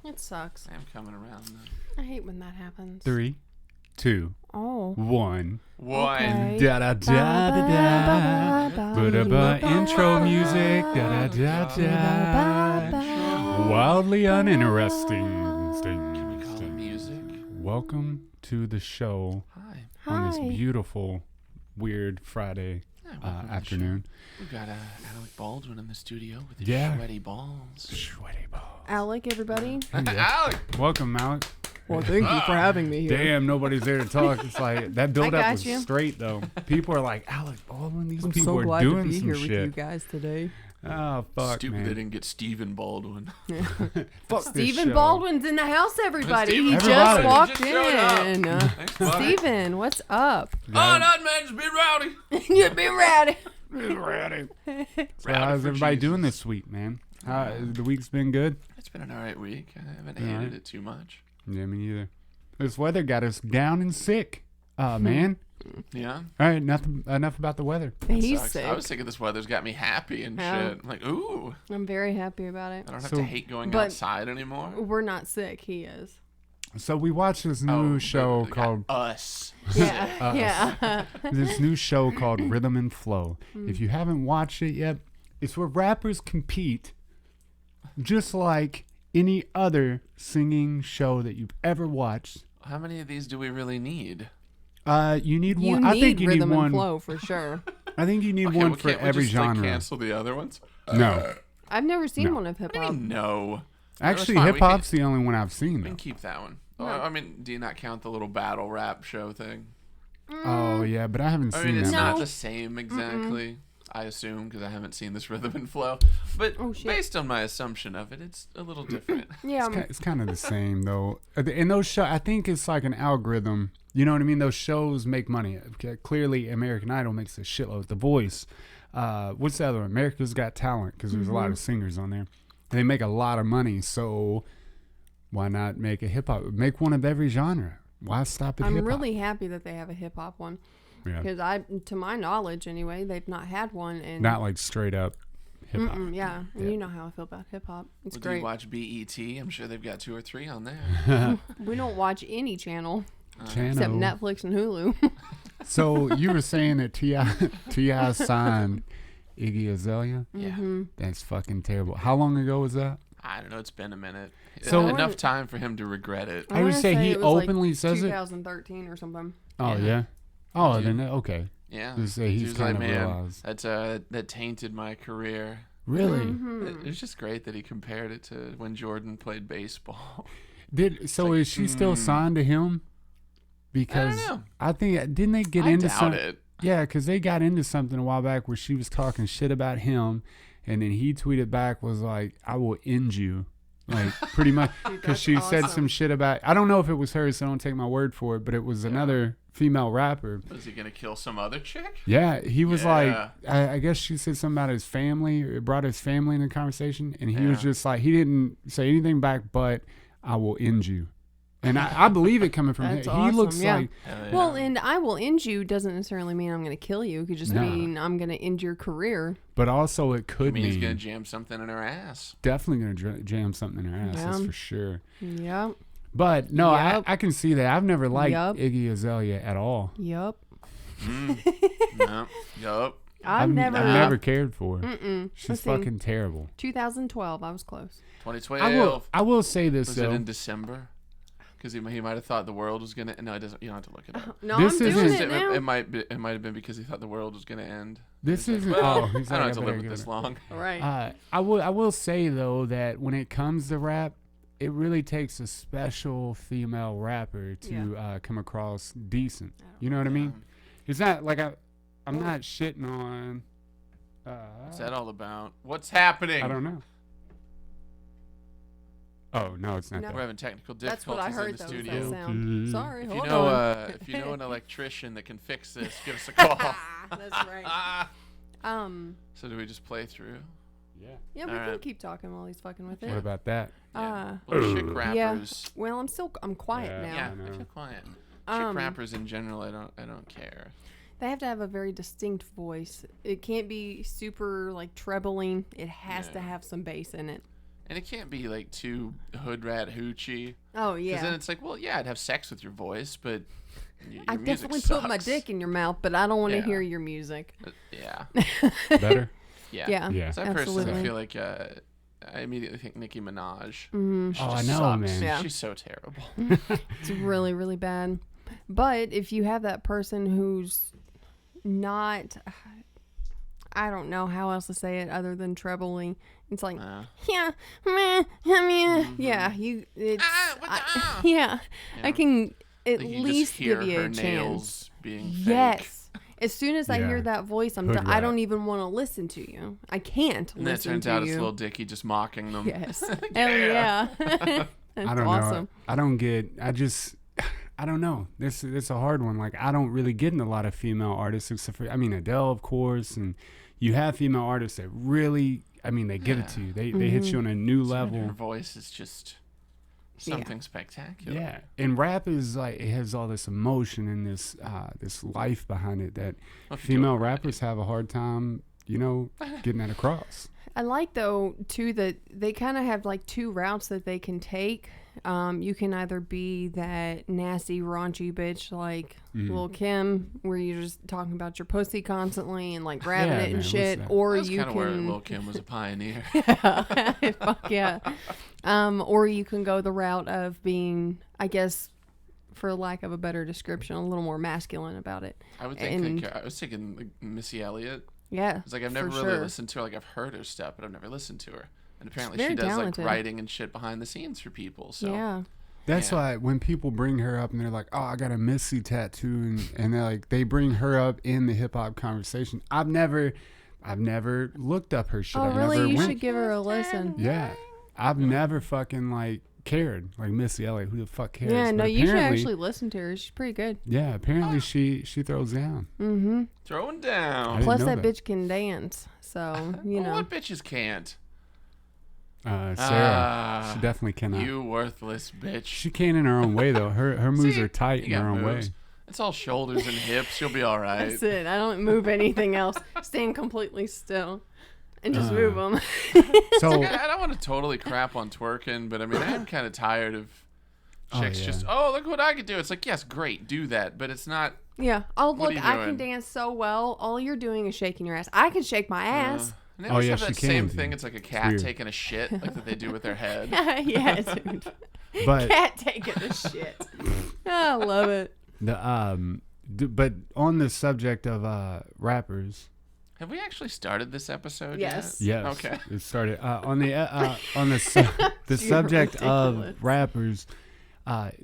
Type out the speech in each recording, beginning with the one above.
It sucks. I'm coming around then. I hate when that happens. 3, 2, Oh. 1. Okay. Da da da da da. Ba-da-ba. Intro music. Da da da da. Wildly uninteresting. Can we call it music? Welcome to the show Hi. on this Hi. beautiful, weird Friday Welcome to the afternoon. show. We've got Alec Baldwin in the studio with his Yeah. sweaty balls. Sweaty balls. Alec, everybody. Alec! Welcome, Alec. Well, thank you for having me here. Damn, nobody's there to talk. It's like that build up got was you. straight though. People are like, Alec Baldwin, these I'm people so are glad doing to be some here shit. with you guys today. Oh fuck, Stupid man. they didn't get Stephen Baldwin. Fuck this Stephen show. Baldwin's in the house, everybody. He Stephen just Baldwin. walked He just showed in. Thanks, buddy. Stephen, what's up? Oh, that man's been rowdy. You've been rowdy. Ready. So Rowdy how's for everybody Jesus. doing this week, man? The week's been good? It's been an alright week. I haven't Alright. hated it too much. Yeah, me neither. This weather got us down and sick. Man. Yeah. All right, enough about the weather. He's Sucks. sick. I was thinking this weather's got me happy and Oh. shit. I'm like, ooh, I'm very happy about it. I don't have So- to hate going But- outside anymore. We're not sick. He is. So we watched this new show got called Us. Yeah. Yeah. this new show called Rhythm and Flow. If you haven't watched it yet, it's where rappers compete just like any other singing show that you've ever watched. How many of these do we really need? You need You one. need I think you rhythm need one. and flow for sure. I think you need Okay, one well, for can't we every just, genre. Like, cancel the other ones? No, I've never seen No. one of hip What do you hop. mean, no. actually, fine. We hip hop's the only one I've seen. We Though. can keep that one. No. I mean, do you not count the little battle rap show thing? Oh yeah, but I haven't I seen mean, it's that. not No. the same exactly. I assume because I haven't seen this Rhythm and Flow, but Oh, shit. based on my assumption of it, it's a little different. Yeah. It's kind of the same though. In those shows, I think it's like an algorithm. You know what I mean? Those shows make money. Okay, clearly, American Idol makes a shitload. The Voice. What's the other one? America's Got Talent, because there's a lot of singers on there. They make a lot of money, so why not make a hip hop? Make one of every genre. Why stop at I'm hip hop? really happy that they have a hip hop one Yeah. because to my knowledge, anyway, they've not had one. And Not like straight up hip hop. yeah, and Yeah. you know how I feel about hip hop. It's Well, do you great. watch BET? I'm sure they've got 2 or 3 on there. We don't watch any channel Channel. except Netflix and Hulu. So you were saying that T.I. signed Iggy Azalea? Yeah. That's fucking terrible. How long ago was that? I don't know. It's been a minute. So- Enough time for him to regret it. I would wanna say he it was openly says it. 2013 or something. Oh Yeah. yeah. Oh, Dude. then okay. Yeah. Just say He he's was kind like, of man, realized. that's that tainted my career. Really? Mm-hmm. It was just great that he compared it to when Jordan played baseball. Is she still signed to him? Because know. I think didn't they get I into doubt some? it. Yeah, because they got into something a while back where she was talking shit about him, and then he tweeted back was like, "I will end you," like pretty much because that's she said awesome. some shit about. I don't know if it was her, so don't take my word for it, but it was another female rapper. Was he gonna kill some other chick? Yeah, he was Yeah. like, I guess she said something about his family, or brought his family in the conversation, and he was Yeah. just like, he didn't say anything back, but I will end you. And I believe it coming from him. That's He awesome, looks yeah. like, Hell yeah. Well, and I will end you doesn't necessarily mean I'm going to kill you. It could just No. mean I'm going to end your career. but also it I could mean, he's mean gonna jam something in her ass. definitely going to jam something in her ass, that's Yeah. for sure. Yep. But no, Yup. I can see that. I've never liked Yup. Iggy Azalea at all. Yep. No. Yup. I've never. I've never cared for her. Mm-mm. She's Let's see. fucking terrible. 2012. I was close. 2012. I will say this Was though. it in December? Because he might have thought the world was gonna. No, it doesn't. You don't have to look it up. No, This I'm doing isn't- it now. It might have been because he thought the world was gonna end. This He's isn't. like, well, Oh, he's I like, don't have to better live with give this it- long. All right. I will say though that when it comes to rap, it really takes a special female rapper to come across decent. You know what I mean? It's not like I'm not shitting on. What's that all about? What's happening? I don't know. Oh no, it's not No. We're having technical That's difficulties what I in heard. the That studio. was that sound. Sorry. If Hold you know, on. if you know an electrician that can fix this, give us a call. That's right. So do we just play through? that. Yeah, we All can right. keep talking while he's fucking with What it. about that? Yeah. Well, chick rappers. Well, I'm quiet Yeah. now. Yeah, I know. I feel quiet. Chick Um, rappers in general, I don't care. They have to have a very distinct voice. It can't be super like trebling. It has to Yeah. have some bass in it. And it can't be like too hood rat hoochie. Oh Because yeah. then it's like, well, yeah, I'd have sex with your voice, but your I music definitely sucks. put my dick in your mouth, but I don't want to Yeah. hear your music. Yeah. Better. Yeah. Yeah. Yeah. So I Absolutely. personally feel like I immediately think Nicki Minaj. Mm-hmm. She Oh, I just know, sucks. man. Yeah. She's so terrible. It's really, really bad. But if you have that person who's not, I don't know how else to say it other than trebly. It's like, yeah, meh, yeah, you, it's, yeah, I can at Like you least just hear give you her a chance. nails being fake. Yes. As soon as I Yeah. hear that voice, Hood I rat. don't even want to listen to you. I can't And then it listen turns to out you. it's Lil Dicky just mocking them. Yes. Hell yeah. That's I don't awesome. know. I don't get. I don't know. It's a hard one. Like, I don't really get in a lot of female artists except for, I mean, Adele, of course, and you have female artists that really, I mean, they give it to you. They hit you on a new Her level. voice is just something spectacular. Yeah, and rap is like, it has all this emotion and this life behind it that Well, if you do female it right. rappers have a hard time, getting that across. I like though too that they kind of have like two routes that they can take. You can either be that nasty, raunchy bitch like Lil Kim, where you're just talking about your pussy constantly and like grabbing Yeah, it and man, shit, what's that? or That's you kind of where can Lil Kim was a pioneer. fuck yeah, or you can go the route of being, I guess, for lack of a better description, a little more masculine about it. I would And- think I was thinking like Missy Elliott. Yeah, It's like I've never for really sure. listened to her. Like I've heard her stuff, but I've never listened to her. And apparently very she does talented. like writing and shit behind the scenes for people. So Yeah. That's Yeah. why when people bring her up and they're like, "Oh, I got a Missy tattoo," and they're like, they bring her up in the hip hop conversation. I've never looked up her shit. Oh I've really? never You went. should give her a listen. Yeah, I've never fucking like cared like Missy Elliott. Who the fuck cares? Yeah, But no, you should apparently- actually listen to her. She's pretty good. Yeah, apparently she throws down. Mm-hmm. throwing I down. didn't Plus, know that that. bitch can dance. So, you Well, know. what bitches can't? Sarah, she definitely cannot. You worthless bitch. She can in her own way though. Her moves See, are tight you in got her own moves. way. It's all shoulders and hips. You'll be all right. That's it. I don't move anything else. Stand completely still and just move them. So I don't want to totally crap on twerking, but I mean, I'm kind of tired of chicks yeah. just, oh, look what I can do. It's like, yes, great, do that, but it's not. Yeah. Oh, What are look, you I can doing? dance so well. All you're doing is shaking your ass. I can shake my ass. And they Oh, always yeah, have that she same can, thing. dude. It's like a It's cat weird. taking a shit, like that they do with their head. Yeah, dude. but Cat taking the shit. I love it. but on the subject of rappers, Have we actually started this episode Yes. yet? yes, Okay. it started on the the subject ridiculous. of rappers.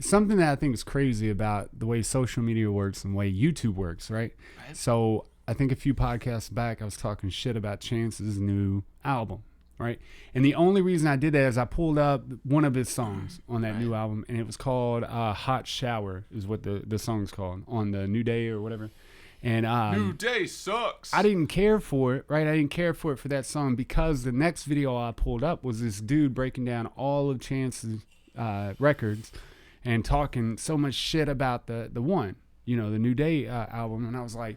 Something that I think is crazy about the way social media works and the way YouTube works, right? So I think a few podcasts back, I was talking shit about Chance's new album, right? And the only reason I did that is I pulled up one of his songs on that new album, and it was called "Hot Shower," is what the song's called on the New Day or whatever. And New Day sucks. I didn't care for it, right? I didn't care for it for that song because the next video I pulled up was this dude breaking down all of Chance's records and talking so much shit about the one, the New Day album. And I was like,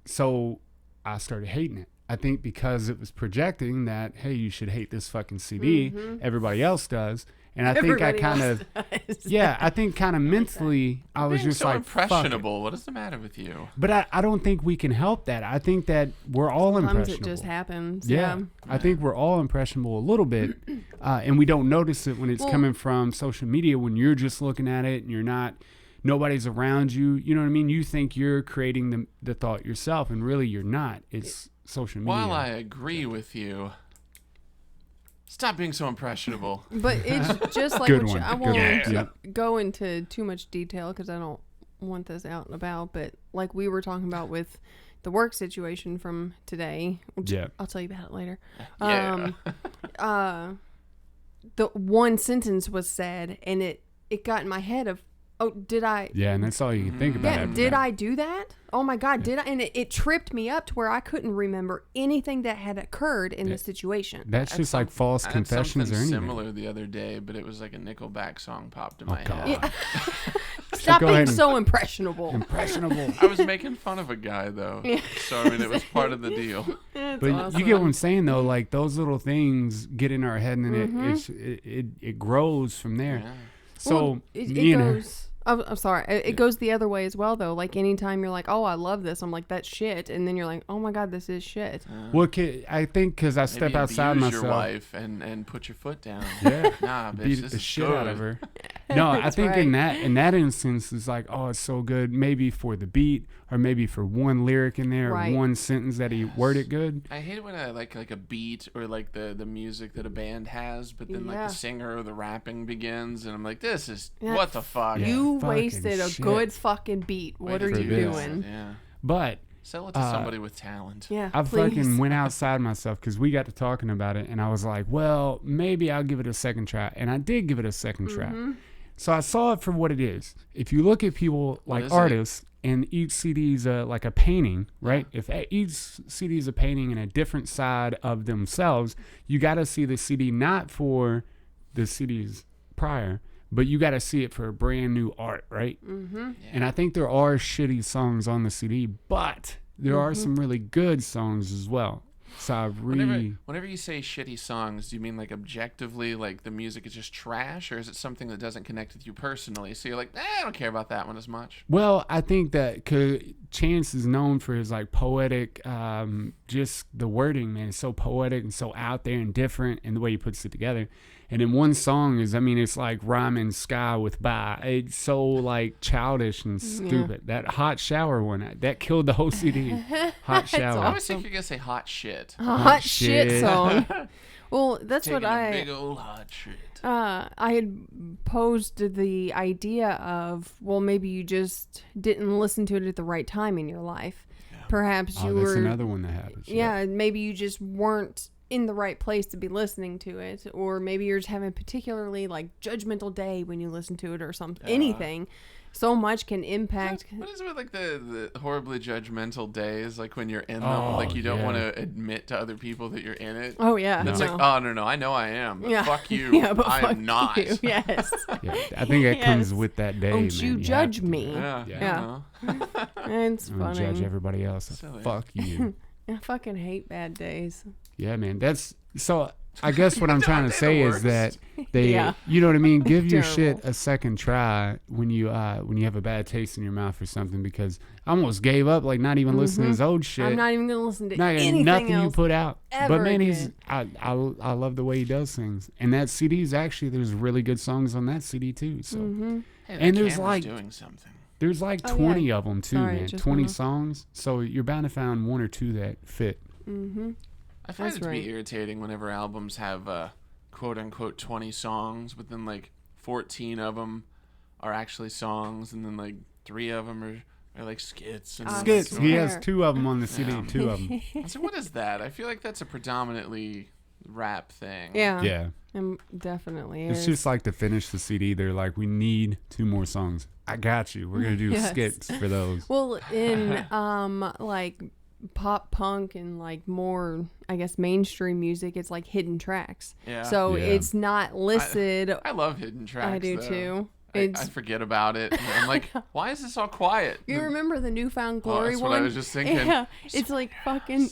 so I started hating it. I think because it was projecting that, hey, you should hate this fucking CD. Everybody else does. And I think I Everybody kind else of, does. yeah, I think kind of mentally I was Being just so like, fuck it. impressionable. What is the matter with you? But I don't think we can help that. I think that we're all Sometimes impressionable. it just happens. Yeah. I think we're all impressionable a little bit, and we don't notice it when it's coming from social media, when you're just looking at it and nobody's around you. You know what I mean? You think you're creating the thought yourself, and really you're not. It's social media. While I agree with you, stop being so impressionable. But it's just like Good what one. I Good won't one. Yep. go into too much detail because I don't want this out and about. But like we were talking about with the work situation from today, which Yeah. I'll tell you about it later. Yeah. The one sentence was said, and it got in my head of, oh, did I? Yeah, and that's all you can think about. Yeah, every did time. I do that? Oh my God, did I? And it tripped me up to where I couldn't remember anything that had occurred in the situation. That's just like false I had confessions or something anything. similar the other day, but it was like a Nickelback song popped in my God. head. Stop Go being ahead and- so impressionable. Impressionable. I was making fun of a guy though, Yeah. so I mean it was part of the deal. It's But awesome. you get what I'm saying, though. Like those little things get in our head, and it grows from there. Yeah. So Well, it me and her- goes. I'm sorry. It goes the other way as well, though. Like anytime you're like, "Oh, I love this," I'm like, "That's shit," and then you're like, "Oh my god, this is shit." Well, I think because I step Maybe outside abuse myself. your wife and put your foot down. Yeah. Nah, bitch, Beat this the is shit good. out of her. No, I That's think right. in that instance, it's like, oh, it's so good. Maybe for the beat, or maybe for one lyric in there, Right. or one sentence that he worded good. I hate it when I like a beat or like the music that a band has, but then like Yeah. the singer or the rapping begins, and I'm like, this is Yeah. what the fuck. You fucking wasted a shit. good fucking beat. Way What to are For you this. doing? Yeah, But sell it to somebody with talent. Yeah, I please. fucking went outside myself because we got to talking about it, and I was like, well, maybe I'll give it a second try, and I did give it a second try. Mm-hmm. So I saw it for what it is. If you look at people like is it? artists, and each CD is like a painting, right? If each CD is a painting in a different side of themselves, you got to see the CD not for the CDs prior, but you got to see it for a brand new art, right? Mm-hmm. And I think there are shitty songs on the CD, but there are some really good songs as well. So I really, Whenever you say shitty songs, do you mean like objectively, like the music is just trash, or is it something that doesn't connect with you personally? So you're like, I don't care about that one as much. well, I think that Chance is known for his like poetic, just the wording, man. It's so poetic and so out there and different, and the way he puts it together. And in one song is, I mean, it's like rhyming sky with bye. It's so like childish and stupid. That hot shower one, that killed the whole CD. Hot shower. I always think you're gonna say hot shit. Hot shit shit. song. Well, that's Taking what a big old hot shit. I had posed the idea of, well, maybe you just didn't listen to it at the right time in your life. Perhaps you Oh, that's were, another one that happens. yeah, maybe you just weren't in the right place to be listening to it, or maybe you're just having a particularly like judgmental day when you listen to it, or something. Anything, so much can impact. What is it with like the horribly judgmental days? Like when you're in them, Oh, like you don't yeah. want to admit to other people that you're in it. Oh yeah, And it's no. like, oh no, I know I am, but Yeah. fuck you. Yeah, but I fuck am not. you. Yes. Yeah, I think that comes Yes. with that day. Don't man. you have judge to do me. that. Yeah. Yeah. I know. It's I'm gonna judge funny. everybody else. Silly. Fuck you. I fucking hate bad days. Yeah, man. That's so. I guess what I'm trying to They're say the is that they, Yeah. you know what I mean. Give your Terrible. shit a second try when you have a bad taste in your mouth or something. Because I almost gave up, like not even listening to his old shit. I'm not even gonna listen to Not anything nothing you else. put out. ever But man, he's again. I love the way he does things. And that CD is actually, there's really good songs on that CD too. So Hey, And the there's camera's like- doing something. there's like Oh, 20 yeah. of them too, Sorry, man. just 20 went off. songs. So you're bound to find one or two that fit. I find That's it to right. be irritating whenever albums have quote unquote 20 songs, but then like 14 of them are actually songs, and then like 3 of them are like skits. And Skits. Skits. He Fair. has 2 of them on the CD. Yeah. 2 of them. So what is that? I feel like that's a predominantly rap thing. Yeah. Yeah. Definitely It's is. just like to finish the CD. They're like, we need 2 more songs. I got you. We're gonna do Yes. skits for those. Well, in like pop punk and like more, I guess, mainstream music, it's like hidden tracks. Yeah. So Yeah. it's not listed. I love hidden tracks. I do though. too. I It's forget about it. And I'm like, why is this all quiet? you remember the Newfound Oh, Glory that's one? what I was just thinking. Yeah, it's like fucking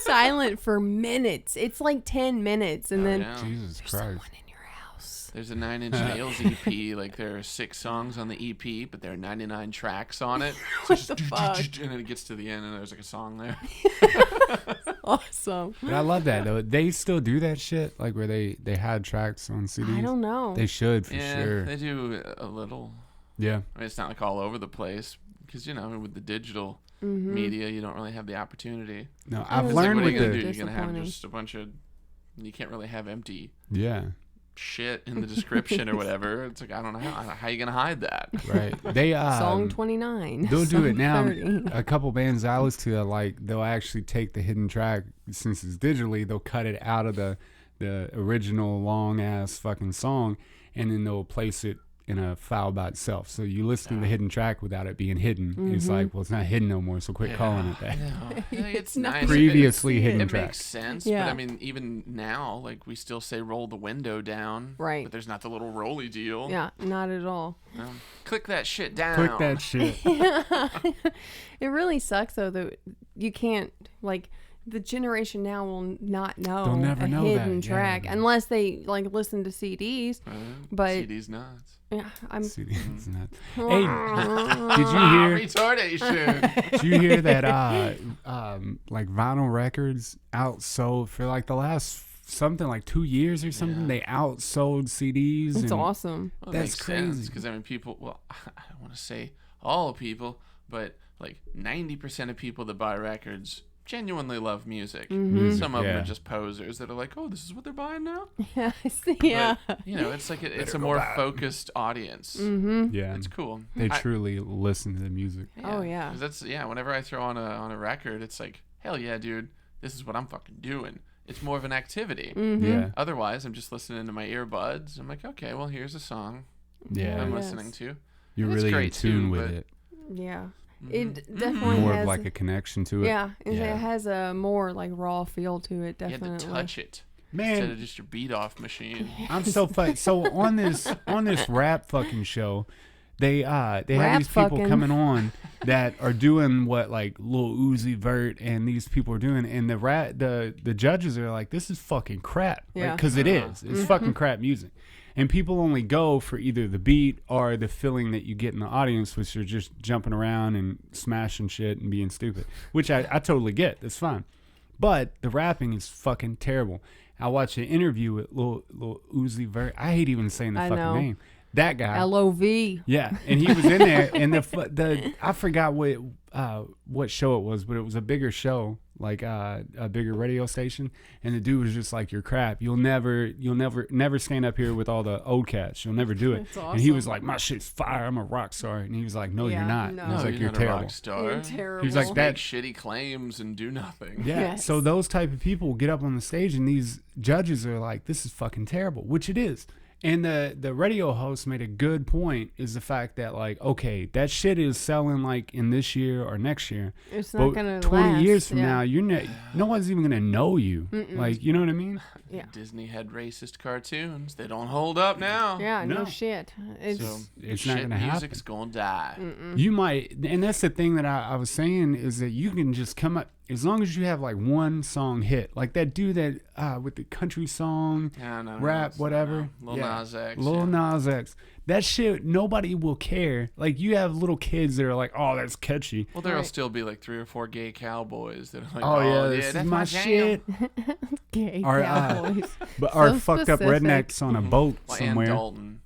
silent for minutes. It's like 10 minutes, and then Yeah. Jesus there's Christ. someone in your house. There's a 9 Inch Nails EP. Like there are 6 songs on the EP, but there are 99 tracks on it. So What it's the just fuck? and then it gets to the end, and there's like a song there. Awesome. But I love that though. They still do that shit, like where they had tracks on CDs. I don't know. They should for Yeah, sure. they do a little. Yeah. I mean, it's not like all over the place because with the digital Mm-hmm. media, you don't really have the opportunity. No, I've It's like, learned what are you with gonna the do? You're gonna have Disappointing. just a bunch of. You can't really have empty yeah. shit in the description or whatever. It's like I don't know how you gonna hide that. Right. They Song 29. they'll do Song it now. 30. A couple bands I listen to, like they'll actually take the hidden track since it's digitally. They'll cut it out of the original long ass fucking song, and then they'll place it in a file by itself. So you listen to the hidden track without it being hidden. It's like, well, it's not hidden no more, so quit calling it that. No. It's not nice. Previously hidden It track. makes sense, Yeah. but I mean, even now, like we still say roll the window down, Right. But there's not the little rolly deal. Yeah, not at all. Click that shit down. Click that shit. It really sucks though that you can't like the generation now will not know They'll never a know hidden that, yeah. track unless they like listen to CDs. But CD's nuts. yeah, I'm See, it's not- Hey, did you hear? Retardation. Did you hear that? Like vinyl records outsold for like the last something like 2 years or something. Yeah. They outsold CDs. it's and awesome. Well, That's crazy. Because I mean, people. Well, I don't want to say all people, but like 90% of people that buy records genuinely love music. Music, Some of them yeah. are just posers that are like, "Oh, this is what they're buying now." Yeah, yeah. But, you know, it's like it's a more focused audience. Yeah, It's cool. they truly listen to the music. Oh, yeah. 'Cause that's whenever I throw on a record, it's like, hell yeah, dude, this is what I'm fucking doing. It's more of an activity. Yeah, Otherwise, I'm just listening to my earbuds. I'm like, okay, well, here's a song yeah. I'm Yes. listening to. You're And it's really in great tune too, with but- it. Yeah. It definitely More has of like a connection to it. yeah, Yeah. it has a more like raw feel to it. You Definitely. had to touch it Man, instead of just your beat off machine. I'm so so on this rap fucking show, they have Rap these people fucking. coming on that are doing what like Lil Uzi Vert and these people are doing, and the judges are like, this is fucking crap, Yeah. because it is. It's fucking crap music, and people only go for either the beat or the feeling that you get in the audience, which are just jumping around and smashing shit and being stupid, which I totally get. That's fine, but the rapping is fucking terrible. I watched an interview with Lil Uzi Vert. I hate even saying the I fucking know. name. That guy. LOV. Yeah, and he was in there, and the I forgot what show it was, but it was a bigger show, like a bigger radio station, and the dude was just like, "You're crap. You'll never stand up here with all the old cats. You'll never do it." That's And he was awesome. like, "My shit's fire. I'm a rock star," and he was like, "No, Yeah, you're not." no. And I was like, you're "You're not a terrible." rock star. You're terrible. He was like, Just that- make shitty claims and do nothing. Yeah. Yes. So those type of people get up on the stage, and these judges are like, "This is fucking terrible," which it is. And the radio host made a good point, is the fact that like, okay, that shit is selling like in this year or next year, It's not but gonna 20 last. years from Yeah. now, you're not, no one's even gonna know you. Like, you know what I mean? Yeah. Disney had racist cartoons. They don't hold up now. Yeah, no, No. shit. It's So It's shit not gonna happen. music's gonna die. You might, and that's the thing that I was saying, is that you can just come up, as long as you have like one song hit, like that dude that with the country song, Yeah, no, rap, it's- whatever. Lil Nas X. Lil yeah. Nas X. That shit, nobody will care. Like, you have little kids that are like, oh, that's catchy. Well, there'll Right. still be like 3 or 4 gay cowboys that are like, Oh, yeah, this that's is my jam." shit. gay Or, cowboys. But So are fucked up specific. rednecks on a boat Well, somewhere. And Dalton.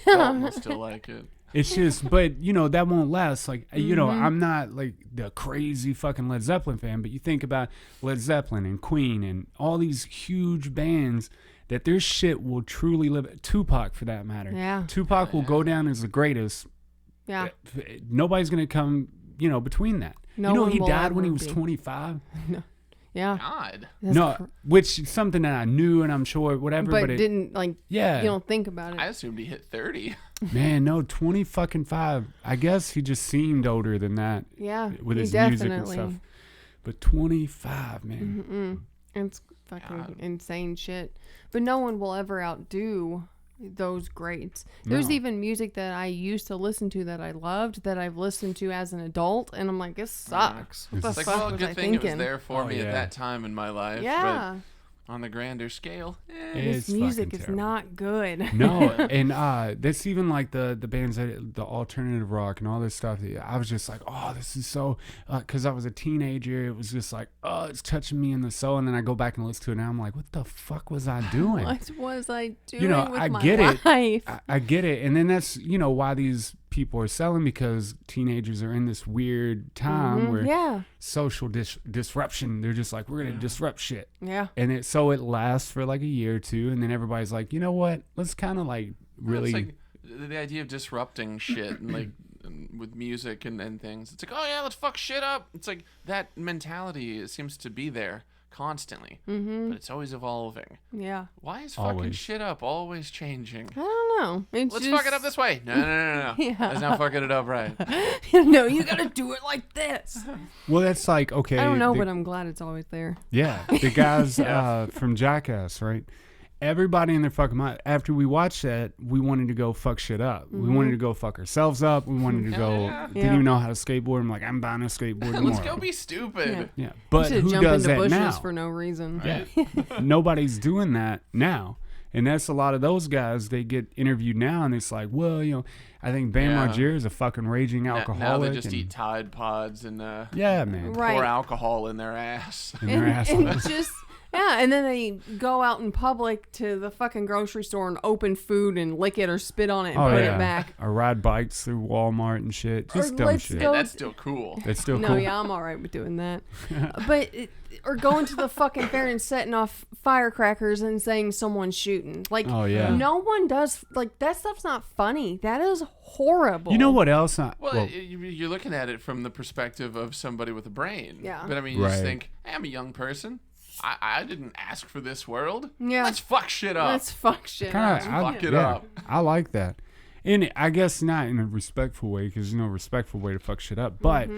Dalton will still like it. It's just, but you know, that won't last. Like, you know, Mm-hmm. I'm not like the crazy fucking Led Zeppelin fan, but you think about Led Zeppelin and Queen and all these huge bands that their shit will truly live. Tupac, for that matter. Yeah. Tupac will go down as the greatest. Yeah. Nobody's gonna come, you know, between that. No you know, one he will died when he ever was be. 25. Yeah. God. That's No, cr- which is something that I knew, and I'm sure whatever. but But it, didn't like. yeah, You don't think about I it. assumed he hit 30. man, no, 20 fucking 5. I guess he just seemed older than that Yeah. with he his definitely. music and stuff. But 25, man. It's fucking God. insane shit. But no one will ever outdo those greats. There's No. even music that I used to listen to that I loved that I've listened to as an adult, and I'm like, this sucks. What the It's like, fuck well, was good I thing thinking? it was there for Oh, me yeah. at that time in my life. Yeah, But on the grander scale, It's this music fucking is terrible. not good. No, and that's even like the bands that the alternative rock and all this stuff. I was just like, oh, this is so, because I was a teenager. It was just like, oh, it's touching me in the soul. And then I go back and listen to it, and I'm like, what the fuck was I doing? What was I doing You know, with I my get it. life? I get it, and then that's, you know, why these people are selling, because teenagers are in this weird time where Yeah, social disruption. They're just like, we're gonna disrupt shit. yeah. And it lasts for like a year or two, and then everybody's like, you know what? Let's kind of like really. It's like the idea of disrupting shit and like with music and things. It's like, oh yeah, let's fuck shit up. It's like that mentality seems to be there constantly, Mm-hmm. but it's always evolving. Yeah. Why is fucking Always. shit up always changing? I don't know. It's Let's just, fuck it up this way. No. Yeah. That's not fucking it up right. No, you gotta do it like this. Well, that's like, okay. I don't know, the- but I'm glad it's always there. Yeah, the guys from Jackass, right? Everybody in their fucking mind. After we watched that, we wanted to go fuck shit up. We wanted to go fuck ourselves up. We wanted to go. Yeah. Didn't Yeah. even know how to skateboard. I'm like, I'm buying a skateboard tomorrow. Let's go be stupid. Yeah. Yeah, but You should who jump does into that bushes now? for no reason. Yeah, nobody's doing that now, and that's a lot of those guys. They get interviewed now, and it's like, well, I think Bam Yeah. Margera is a fucking raging alcoholic. Now they just and- eat Tide Pods and Yeah, man. Right. pour alcohol in their ass. In their And asshole. just and then they go out in public to the fucking grocery store and open food and lick it or spit on it and put it back. Or ride bikes through Walmart and shit. Just Or dumb let's shit. go- Hey, that's still cool. That's still No, cool. yeah, I'm all right with doing that. Or going to the fucking fair and setting off firecrackers and saying someone's shooting. Like, Oh, yeah. no one does. Like, that stuff's not funny. That is horrible. You know what else? Well, you're looking at it from the perspective of somebody with a brain. Yeah. But I mean, you just Right. think, hey, I'm a young person. I didn't ask for this world. Yeah. Let's fuck shit up. Let's fuck shit Kinda, up. fuck it up. I like that. And I guess not in a respectful way, because there's no respectful way to fuck shit up. But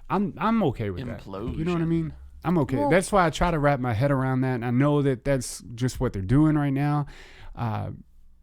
I'm okay with that. You know what I mean? I'm okay. Well- That's why I try to wrap my head around that. And I know that that's just what they're doing right now.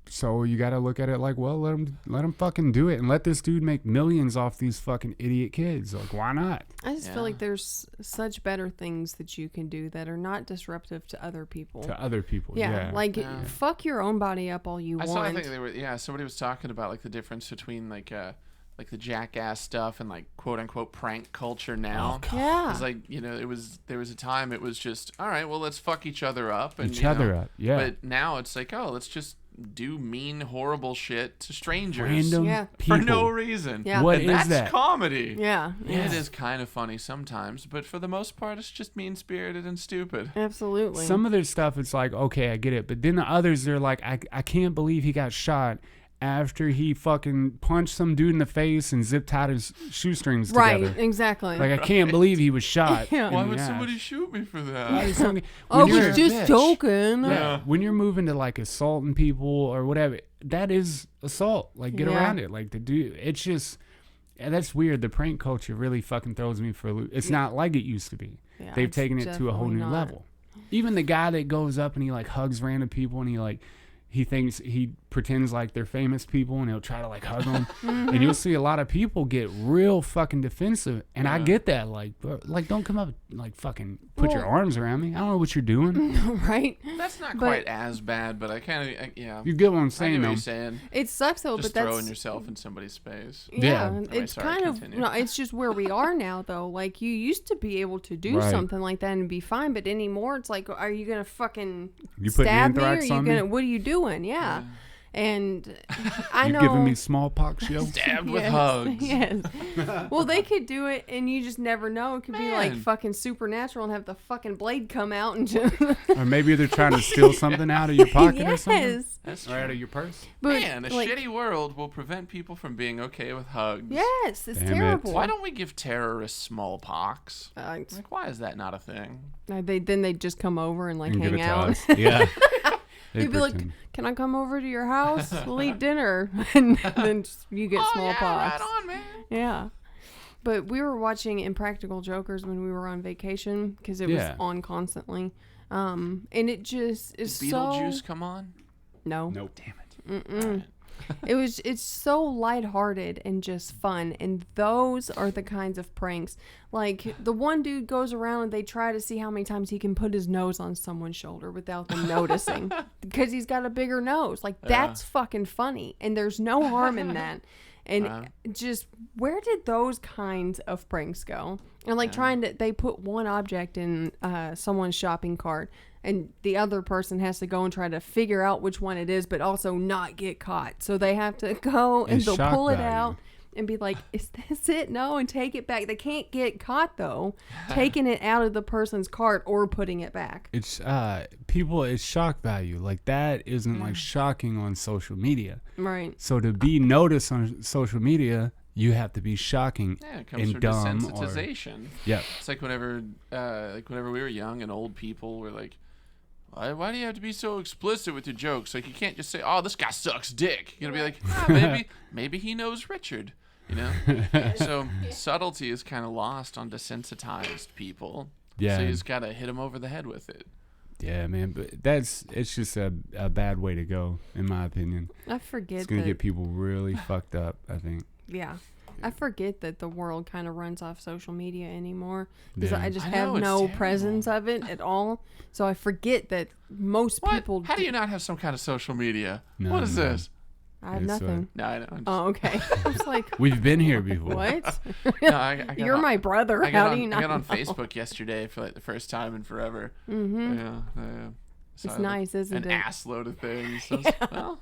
So you got to look at it like, well, let him fucking do it, and let this dude make millions off these fucking idiot kids. Like, why not? I just Yeah. feel like there's such better things that you can do that are not disruptive to other people. To other people, Yeah, like Yeah. fuck your own body up all you I saw. want. I think they were. Yeah, somebody was talking about like the difference between like the Jackass stuff and like quote unquote prank culture now. Yeah. It's like, there was a time it was just, all right, well, let's fuck each other up. And, each other up. Yeah, But now it's like, oh, let's just do mean, horrible shit to strangers. random Yeah. people. For no reason. Yeah. What And is that's that? comedy. Yeah. It is kind of funny sometimes, but for the most part, it's just mean-spirited and stupid. Absolutely. Some of their stuff, it's like, okay, I get it. But then the others, they're like, I can't believe he got shot after he fucking punched some dude in the face and zip tied his shoestrings right, together. exactly. Like, I can't believe he was shot. Yeah. Why in would the somebody ass. shoot me for Why that? is somebody- I when you're- was just bitch. joking. Yeah. When you're moving to like assaulting people or whatever, that is assault. Like, get Yeah. around it. Like, the dude, it's just, and that's weird. The prank culture really fucking throws me for a loop. It's not like it used to be. Yeah, They've it's taken it to a whole definitely new not. level. Even the guy that goes up and he like hugs random people and he thinks he pretends like they're famous people and he'll try to like hug them. And you'll see a lot of people get real fucking defensive. And I Yeah. get that. Like, bro, like, don't come up and like fucking put your Well- arms around me. I don't know what you're doing. Right? That's not But- quite as bad, but I kind of, yeah. You get what I'm I get saying, what though. you're saying. It sucks though, Just but that's throwing yourself in somebody's space. yeah. Yeah. It's Sorry, kind of continue. no. It's just where we are now, though. Like you used to be able to do Right. something like that and be fine, but anymore, it's like, are you gonna fucking You putting stab me? Or are anthrax you on gonna? me? What are you doing? Yeah. And I You know. giving me smallpox, yo? Stabbed with Yes, hugs. Yes. Well, they could do it, and you just never know. It could be like Man. fucking supernatural and have the fucking blade come out and just. Or maybe they're trying to steal something out of your pocket or something? Yes. That's Or true. out of your purse? But Man, a like, shitty world will prevent people from being okay with hugs. yes, it's Damn it. terrible. Why don't we give terrorists smallpox? Uh, Like, why is that not a thing? they just come over and like And give hang it to out. us. Yeah. They They'd be like, pretend. "Can I come over to your house? We'll eat dinner," and then you get Oh, smallpox. yeah, right on, man. Yeah. But we were watching Impractical Jokers when we were on vacation because it Yeah. was on constantly. And it just is Did so Beetlejuice come on? no. Nope. Damn it. Mm-mm. It's so lighthearted and just fun, and those are the kinds of pranks. Like the one dude goes around and they try to see how many times he can put his nose on someone's shoulder without them noticing because he's got a bigger nose. Like that's fucking funny, and there's no harm in that. And just where did those kinds of pranks go? And like they put one object in someone's shopping cart, and the other person has to go and try to figure out which one it is, but also not get caught. So they have to go and It's they'll shock pull it value. out and be like, "Is this it? No," and take it back. They can't get caught though, taking it out of the person's cart or putting it back. It's people. It's shock value. Like that isn't like shocking on social media. Right. So to be noticed on social media, you have to be shocking Yeah, it comes and from dumb. desensitization. Yeah. It's like whenever we were young and old people were like, why do you have to be so explicit with your jokes? Like, you can't just say, "Oh, this guy sucks dick." You're gonna be like, maybe he knows Richard, you know. So subtlety is kind of lost on desensitized people. Yeah. So you just gotta hit them over the head with it. Yeah, man, but it's just a bad way to go, in my opinion. I forget It's gonna that. get people really fucked up, I think. Yeah. I forget that the world kind of runs off social media anymore because Yeah. I just I have know, it's no terrible. presence of it at all. So I forget that most What? people. How do you not have some kind of social media? No, What is no. this? I have It's, nothing. No, I know. I'm just, Oh, okay. I was like, We've been here before. what? no, I got You're on- my brother. I How got do on, you not I got on know? Facebook yesterday for like the first time in forever. Mm-hmm. Yeah. So It's I, like, nice, isn't an it? ass load of things. So well,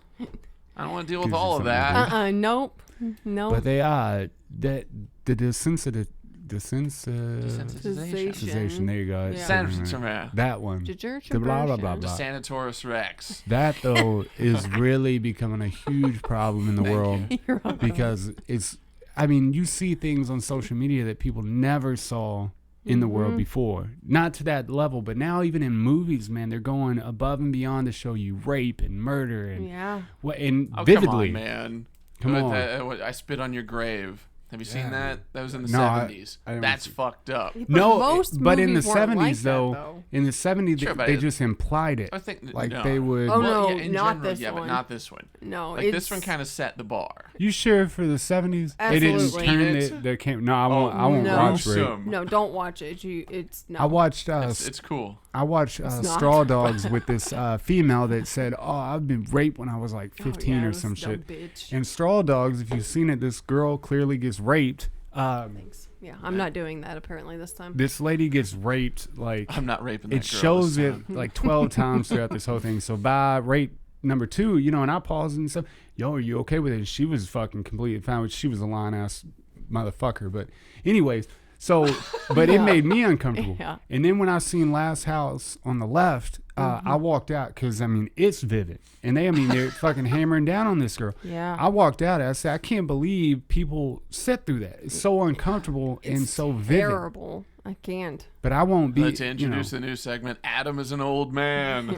I don't want to deal with Gives you all of something to that. do. Nope. Nope. But they are that the desensitization. Desensitization. There you go. Yeah. Sensitization. That one. Degeneration. The blah blah blah blah. Sanatorus Rex. That though is really becoming a huge problem in the Thank world you. You're welcome. because it's. I mean, you see things on social media that people never saw in the world Mhm. before. Not to that level, but now even in movies, man, they're going above and beyond to show you rape and murder and Yeah. and Oh, vividly. come on, man. Come on. I spit on your grave. Have you Yeah, seen that? man. That was in the No, 70s. I haven't That's seen- fucked up. But No, most but in the movies weren't 70s like that, though, in the 70s Sure, but they it- just implied it. I think Like no. they would. Oh, Well, no, yeah, in not general, this yeah, one. but not this one. No, Like this one kind of set the bar. You sure for the 70s? They Absolutely. didn't turn Seen it? the cam. No, I won't. I won't no. watch rape. Gruesome. No, don't watch it. It's no. I watched. It's cool. I watched not. Straw Dogs with this female that said, "Oh, I've been raped when I was like Oh, 15 yeah, or this some dumb shit." Bitch. In Straw Dogs, if you've seen it, this girl clearly gets raped. Thanks. Yeah, I'm not doing that apparently this time. This lady gets raped like I'm not raping that it girl shows this it time. like 12 times throughout this whole thing. So by rape number 2, you know, and I paused and stuff. Yo, are you okay with it? And she was fucking completely fine. Which she was a lying ass motherfucker. But anyways, so but it made me uncomfortable. Yeah. And then when I seen Last House on the left, I walked out because I mean it's vivid, and they're fucking hammering down on this girl. Yeah. I walked out. I said, I can't believe people sit through that. It's so uncomfortable and so vivid. Terrible. I can't. But I won't be. Let's you know, introduce the new segment. Adam is an old man.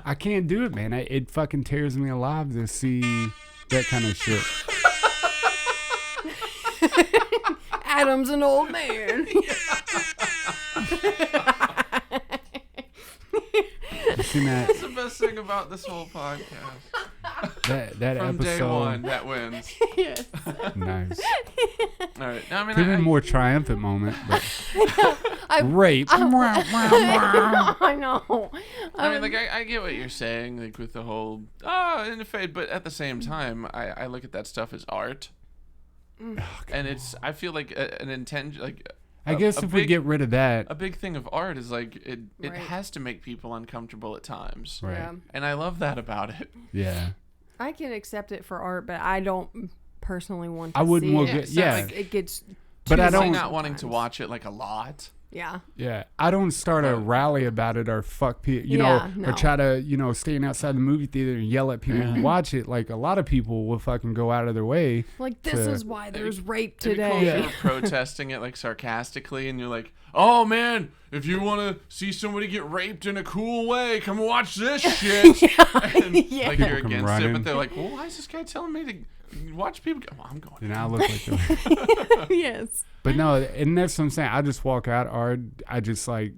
I can't do it, man. It fucking tears me alive to see that kind of shit. Adam's an old man. You seen that That's the best thing about this whole podcast. that From day episode? one, that wins. Yes. Nice. All right. No, I mean, Could have been a more triumphant moment, but rape. I know. I mean, like, I get what you're saying, like, with the whole, in the fade, but at the same time, I look at that stuff as art. And it's, I feel like an intention, like, I guess if we get rid of that, a big thing of art is, like, it Right. has to make people uncomfortable at times. right? Yeah. And I love that about it. Yeah. I can accept it for art, but I don't personally want to I wouldn't see want it. get- so, yeah. Like, it gets But too I It's like don't- not wanting to sometimes. watch it, like, a lot. Yeah. Yeah, I don't start a rally about it or fuck people, you Yeah, know, no. or try to, you know, stand outside the movie theater and yell at people who watch it. Like a lot of people will fucking go out of their way. Like, this To- is why there's rape It'd be cool today. if you were protesting it, like, sarcastically, and you're like, oh, man, if you want to see somebody get raped in a cool way, come watch this shit. And, Yeah. like, you're People come against it, running. but they're like, well, why is this guy telling me to watch people go? Well, I'm going. And I look like them. Yes. But no, and that's what I'm saying. I just walk out, or I just like,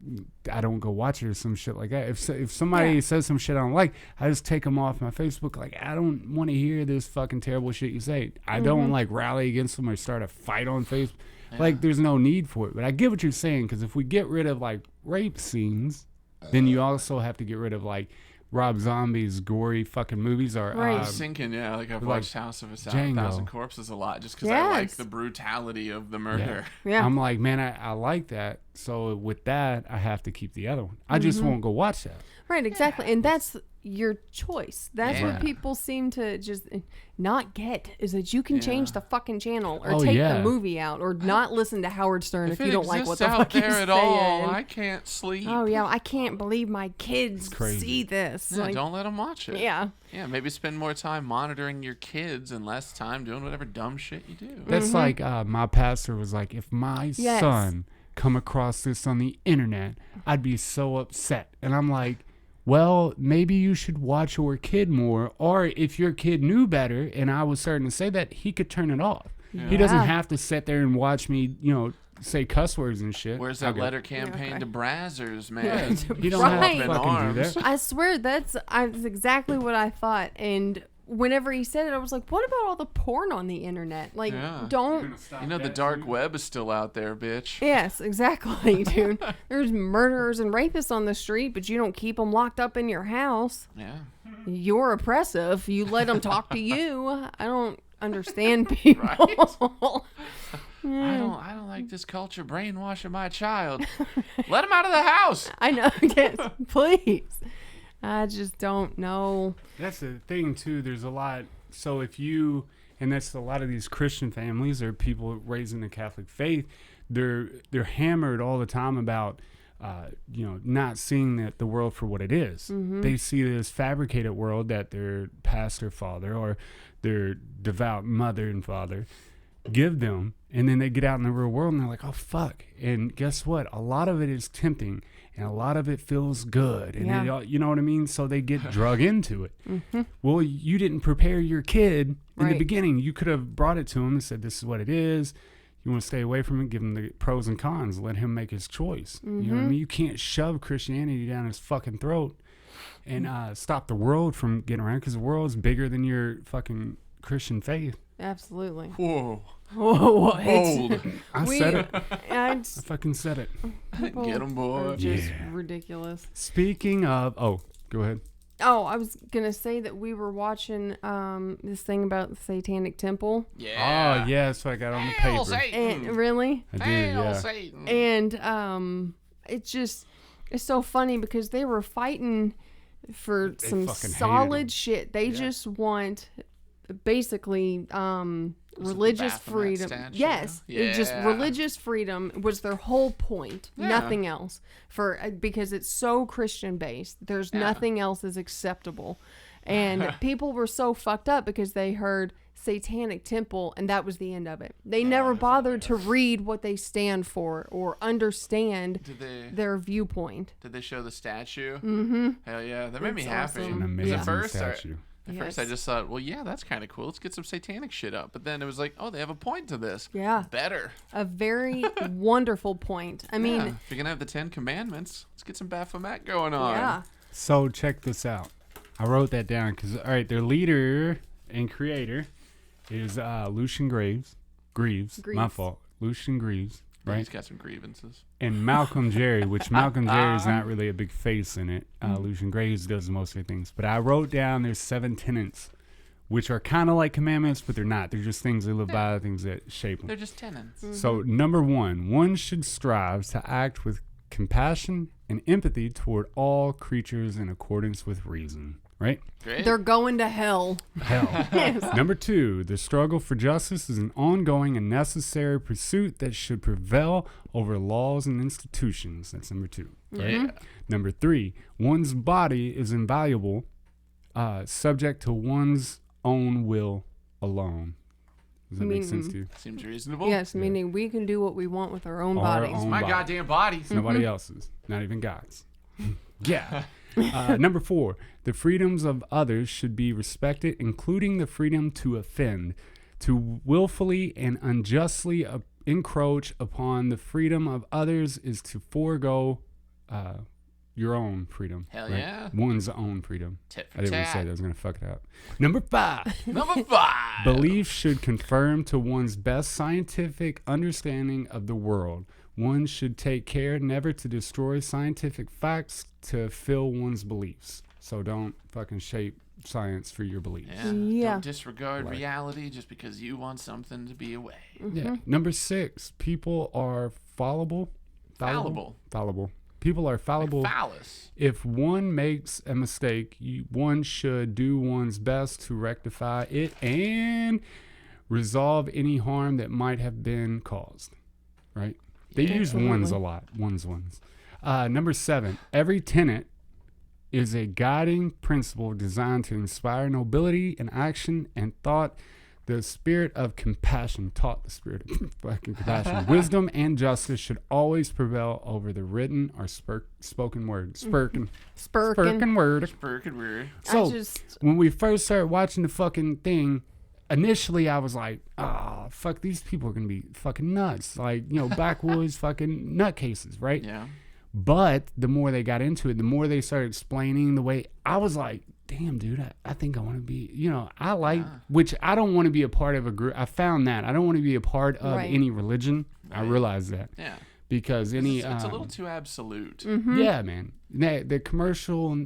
I don't go watch it or some shit like that. If somebody Yeah. says some shit I don't like, I just take them off my Facebook. Like, I don't want to hear this fucking terrible shit you say. I don't like rally against them or start a fight on Facebook. Like, there's no need for it. But I get what you're saying, because if we get rid of like rape scenes, then you also have to get rid of like Rob Zombie's gory fucking movies or Right. I'm sinking, yeah. Like, I've like watched House of a Django. Thousand Corpses a lot just because I like Yes. the brutality of the murder. Yeah. I'm like, man, I like that. So with that, I have to keep the other one. I just won't go watch that. Right, exactly. And that's your choice. That's Yeah. what people seem to just not get, is that you can change the fucking channel or Oh, take yeah. the movie out or not listen to Howard Stern if it you don't like what exists the out fuck he's there saying. at all, I can't sleep. Oh yeah, I can't believe my kids crazy. see this. Yeah, Like, don't let them watch it. yeah. Yeah, maybe spend more time monitoring your kids and less time doing whatever dumb shit you do. That's like my pastor was like, if my Yes. son come across this on the internet, I'd be so upset. And I'm like, well, maybe you should watch your kid more, or if your kid knew better and I was starting to say that, he could turn it off. He doesn't Yeah. have to sit there and watch me, say cuss words and shit. Where's that Okay. letter campaign okay. to Brazzers, man? You don't Right. have to fucking do that. I swear that's exactly what I thought. And whenever he said it, I was like, what about all the porn on the internet? Like, Yeah. don't. You know the dark web is still out there, bitch. Yes, exactly, dude. There's murderers and rapists on the street, but you don't keep them locked up in your house. Yeah. You're oppressive. You let them talk to you. I don't understand people. I don't like this culture brainwashing my child. Let him out of the house. I know. Yes, please. I just don't know. That's the thing too. There's a lot. So if you, and that's a lot of these Christian families or people raised in the Catholic faith, they're hammered all the time about, not seeing the world for what it is. They see this fabricated world that their pastor father or their devout mother and father give them, and then they get out in the real world and they're like, oh fuck. And guess what? A lot of it is tempting. And a lot of it feels good. And Yeah. you know what I mean? So they get drug into it. Well, you didn't prepare your kid in the Right. beginning. You could have brought it to him and said, this is what it is. You want to stay away from it, give him the pros and cons. Let him make his choice. You know what I mean? You can't shove Christianity down his fucking throat and stop the world from getting around, because the world is bigger than your fucking Christian faith. Absolutely. Whoa. Whoa, what? Bold. I said it. I I fucking said it. people Get 'em, boy. are just Yeah. ridiculous. Speaking of, go ahead. Oh, I was gonna say that we were watching this thing about the Satanic Temple. Yeah. Oh, yeah, that's what I got on the Hail paper. Satan. And really, I did, Hail yeah. Satan. and it's so funny because they were fighting for some fucking hated solid 'em. shit. They just want basically Was it the religious Baphomet freedom. statue? Yes, it just Yeah. religious freedom was their whole point. Yeah. Nothing else because it's so Christian based. There's Yeah. nothing else is acceptable. And people were so fucked up because they heard Satanic Temple and that was the end of it. They never bothered to read what they stand for or understand their viewpoint. Did they show the statue? Mm-hmm. Hell yeah, that made me It's happy. awesome. An amazing At first, statue. At first, I just thought, well, yeah, that's kind of cool. Let's get some satanic shit up. But then it was like, oh, they have a point to this. Yeah. Better. A very wonderful point. I mean, Yeah. If you're going to have the 10 Commandments, let's get some Baphomet going on. yeah. So check this out. I wrote that down because, all right, their leader and creator is Lucian Greaves. My Greaves. fault. Lucian Greaves, Yeah, right? he's got some grievances. And Malcolm Jerry, which Malcolm Jerry is not really a big face in it. Lucian Graves does most of the things. But I wrote down there's 7 tenets, which are kind of like commandments, but they're not. They're just things they live by, things that shape them. They're just tenants. So number 1, one should strive to act with compassion and empathy toward all creatures in accordance with reason. Right? Great. They're going to hell. Hell. Yes. Number 2, the struggle for justice is an ongoing and necessary pursuit that should prevail over laws and institutions. That's number 2. Right? Yeah. Number 3, one's body is invaluable, subject to one's own will alone. Does that make sense to you? Seems reasonable. Yes, meaning we can do what we want with our own Our bodies. own My body. goddamn body. It's nobody else's, not even God's. Yeah. Number 4, the freedoms of others should be respected, including the freedom to offend. To willfully and unjustly encroach upon the freedom of others is to forego your own freedom. Hell yeah. One's own freedom. Tit for I didn't want to say tat. that. I was going to fuck it up. Number 5. Number 5. Belief should conform to one's best scientific understanding of the world. One should take care never to destroy scientific facts to fill one's beliefs. So don't fucking shape science for your beliefs. Yeah. Yeah. Don't disregard Right. reality just because you want something to be away. Yeah. Number 6, people are fallible. Fallible. Fallible. People are Like fallible. phallus. If one makes a mistake, one should do one's best to rectify it and resolve any harm that might have been caused. Right? They use ones a lot. Ones. Number 7, every tenet is a guiding principle designed to inspire nobility in action and thought. The spirit of compassion, taught the spirit of fucking compassion. Wisdom and justice should always prevail over the written or spoken word. Spurkin word. Spurkin word. So, when we first started watching the fucking thing, initially I was like, oh, fuck, these people are going to be fucking nuts. Like, backwoods fucking nutcases, right? Yeah. But the more they got into it, the more they started explaining the way, I was like, damn, dude, I think I want to be, I like, which I don't want to be a part of a group. I found that. I don't want to be a part of any religion. Right. I realize that. Yeah. Because it's a little too absolute. Yeah, man. The commercial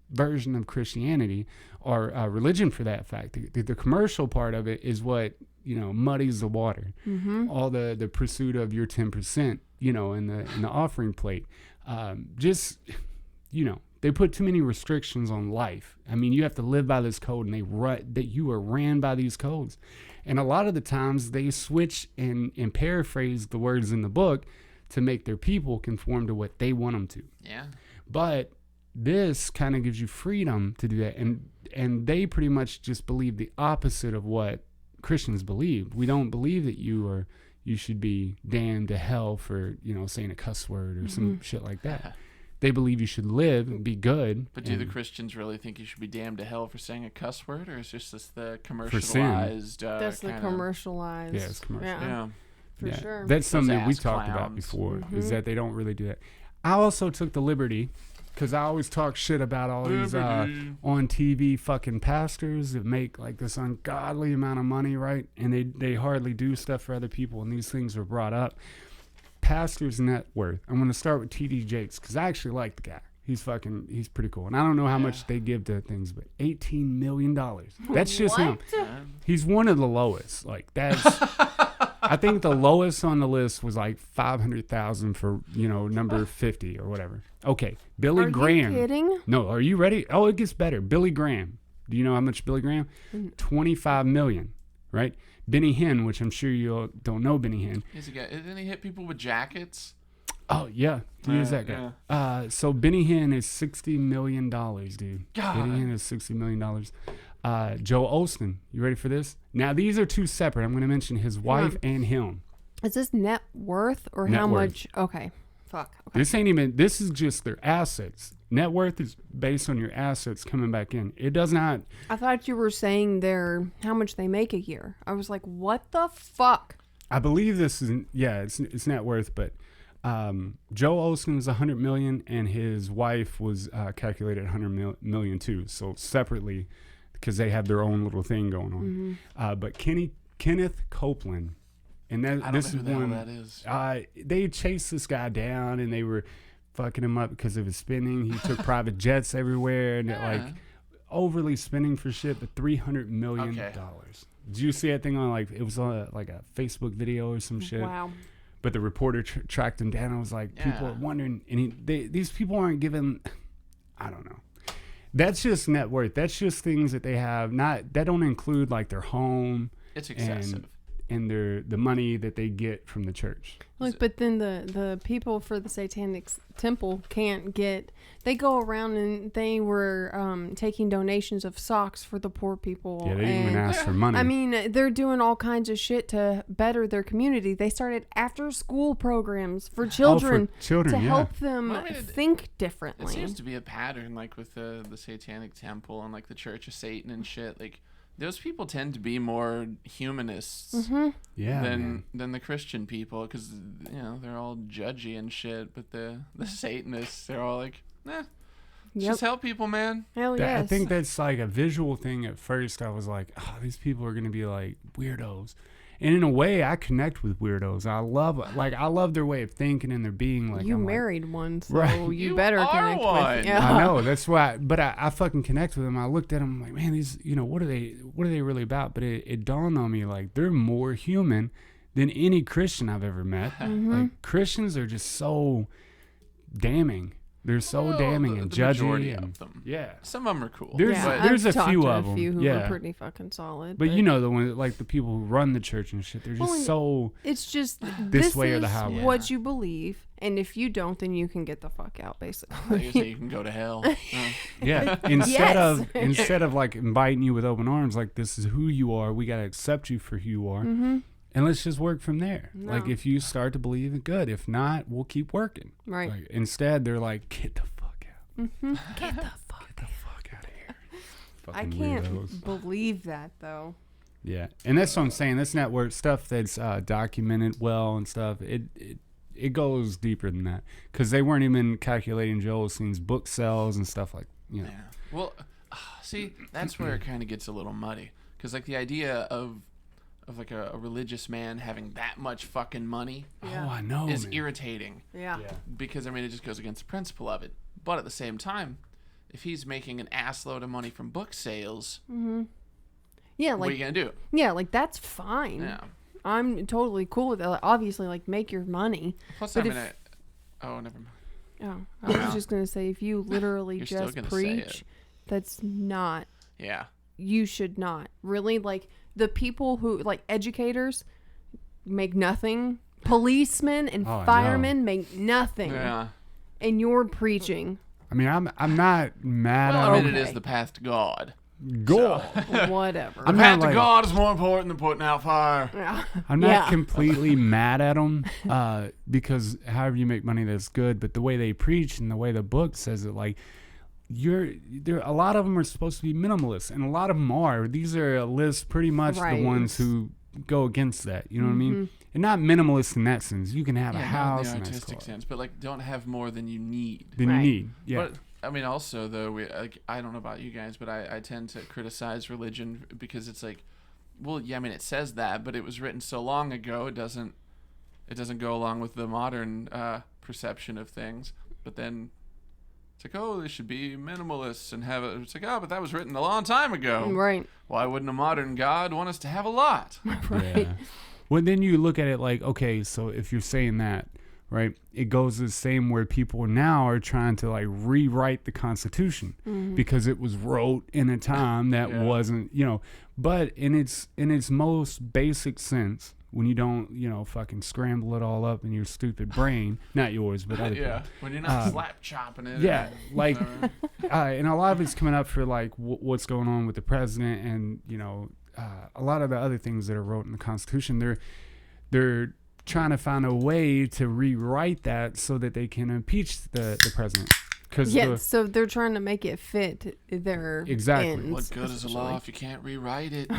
version of Christianity, or religion for that fact, the commercial part of it is what, muddies the water. All the pursuit of your 10%, in the offering plate. They put too many restrictions on life. I mean, you have to live by this code, and that you are ran by these codes. And a lot of the times they switch and paraphrase the words in the book to make their people conform to what they want them to. Yeah. But this kind of gives you freedom to do that. And they pretty much just believe the opposite of what Christians believe. We don't believe that you should be damned to hell for, saying a cuss word or some shit like that. They believe you should live and be good. But do the Christians really think you should be damned to hell for saying a cuss word, or is this the commercialized? That's the commercialized. Yeah, it's commercial. Yeah. For sure. That's something that we talked about before, is that they don't really do that. I also took the liberty, because I always talk shit about all these on TV fucking pastors that make like this ungodly amount of money, right? And they hardly do stuff for other people, and these things are brought up. Pastor's net worth. I'm going to start with TD Jakes, because I actually like the guy. He's pretty cool. And I don't know how much they give to things, but $18 million. That's just him. He's one of the lowest. Like, that's, I think the lowest on the list was like 500,000 for, number 50 or whatever. Okay. Billy Graham. Are you kidding? No, are you ready? Oh, it gets better. Billy Graham. Do you know how much Billy Graham? 25 million, right? Benny Hinn, which I'm sure you don't know Benny Hinn. Didn't he hit people with jackets? Oh, yeah. He is that guy. Yeah. So Benny Hinn is $60 million, dude. God. Benny Hinn is $60 million. Joe Osteen. You ready for this? Now, these are two separate. I'm going to mention his wife and him. Is this net worth or net how worth. Much? Okay. Fuck. Okay. This is just their assets. Net worth is based on your assets coming back in. It does not. I thought you were saying how much they make a year. I was like, what the fuck? I believe this is, it's net worth, but Joe Osteen was $100 million, and his wife was calculated $100 million too. So separately, because they have their own little thing going on. But Kenneth Copeland, and I don't know who the hell that is. They chased this guy down, and they were fucking him up because of his spending. He took private jets everywhere, and like overly spending for shit. But $300 million. Did you see that thing on it was on like a Facebook video or some shit? Wow. But the reporter tracked him down. I was like, people are wondering, and these people aren't given. I don't know. That's just net worth. That's just things that they have. That don't include like their home. It's excessive. And the money that they get from the church. Look, but then the people for the Satanic Temple can't get. They go around and they were taking donations of socks for the poor people. Yeah, they didn't even ask for money. I mean, they're doing all kinds of shit to better their community. They started after-school programs for children, to help them think differently. It seems to be a pattern, like with the Satanic Temple and like the Church of Satan and shit. Like, those people tend to be more humanists than the Christian people, because they're all judgy and shit. But the Satanists, they're all like, just help people, man. Hell yes. I think that's like a visual thing. At first, I was like, oh, these people are gonna be like weirdos. And in a way, I connect with weirdos. I love their way of thinking and their being. Like, you I'm married one, so right. you better connect one. with. Yeah. I know, that's why. But I fucking connect with them. I looked at them like, man, these, what are they really about? But it dawned on me, like, they're more human than any Christian I've ever met. Like, Christians are just so, damning. They're so Well, damning and the judgy. majority And, of them. yeah. Some of them are cool. There's Yeah, there's I've a talked few to of a them. few who yeah. are pretty fucking solid. But you know the one like the people who run the church and shit. They're just Well, so it's just this way or the is highway. what you believe, and if you don't, then you can get the fuck out, Like you basically. say, you can go to hell. yeah. Instead of like inviting you with open arms, like this is who you are. We gotta accept you for who you are, and let's just work from there. No. Like if you start to believe it, good. If not, we'll keep working. Right. Like, instead, they're like, get the fuck out. Get the fuck. Get the fuck out of here. I Fucking can't weirdos. believe that though. Yeah, and that's what I'm saying. That's not where stuff that's documented well and stuff. It goes deeper than that because they weren't even calculating Joel Osteen's book sales and stuff like Yeah. Well, see, that's where it kind of gets a little muddy because like the idea of like a religious man having that much fucking money Yeah. Oh, I know. is man. irritating Yeah. because I mean it just goes against the principle of it. But at the same time, if he's making an ass load of money from book sales, Yeah, what are like you gonna do? yeah, like that's fine. Yeah. I'm totally cool with that. Like, obviously, like make your money. Plus, But I mean, if- oh, never mind. Oh, I was just gonna say, if you literally You're still just gonna say preach, it. that's not. Yeah. You should not really like the people who like educators make nothing. Policemen and Oh, I know. firemen make nothing, Yeah. and you're preaching. I mean, I'm not mad Well, at I mean, them. it is the path to God. Go. Whatever. I'm The not path to like- God is more important than putting out fire. Yeah. I'm not Yeah. completely mad at them because however you make money, that's good. But the way they preach and the way the book says it, like there, a lot of them are supposed to be minimalist, and a lot of them are. These are a list pretty much Right. the ones who go against that. You know what I Mm-hmm. mean? And not minimalist in that sense. You can have a Yeah, not house in and the a nice artistic car. sense, but like don't have more than you need. Than Right. you need. Yeah. But I mean, also though, I don't know about you guys, but I tend to criticize religion because it's like, well, yeah, I mean, it says that, but it was written so long ago, it doesn't go along with the modern perception of things. But then it's like, oh, they should be minimalists and have it. It's like, oh, but that was written a long time ago. Right. Why wouldn't a modern God want us to have a lot? Right. Yeah. Well, then you look at it like, okay, so if you're saying that, right, it goes the same where people now are trying to like rewrite the Constitution because it was wrote in a time that Yeah. wasn't, but in its most basic sense, when you don't, fucking scramble it all up in your stupid brain, not yours, but other Yeah, people. when you're not slap chopping it. Yeah, like, whatever. and a lot of it's coming up for like what's going on with the president and a lot of the other things that are wrote in the Constitution. They're trying to find a way to rewrite that so that they can impeach the president. Because Yeah. So they're trying to make it fit their Exactly. ends, What good is a law essentially. if you can't rewrite it?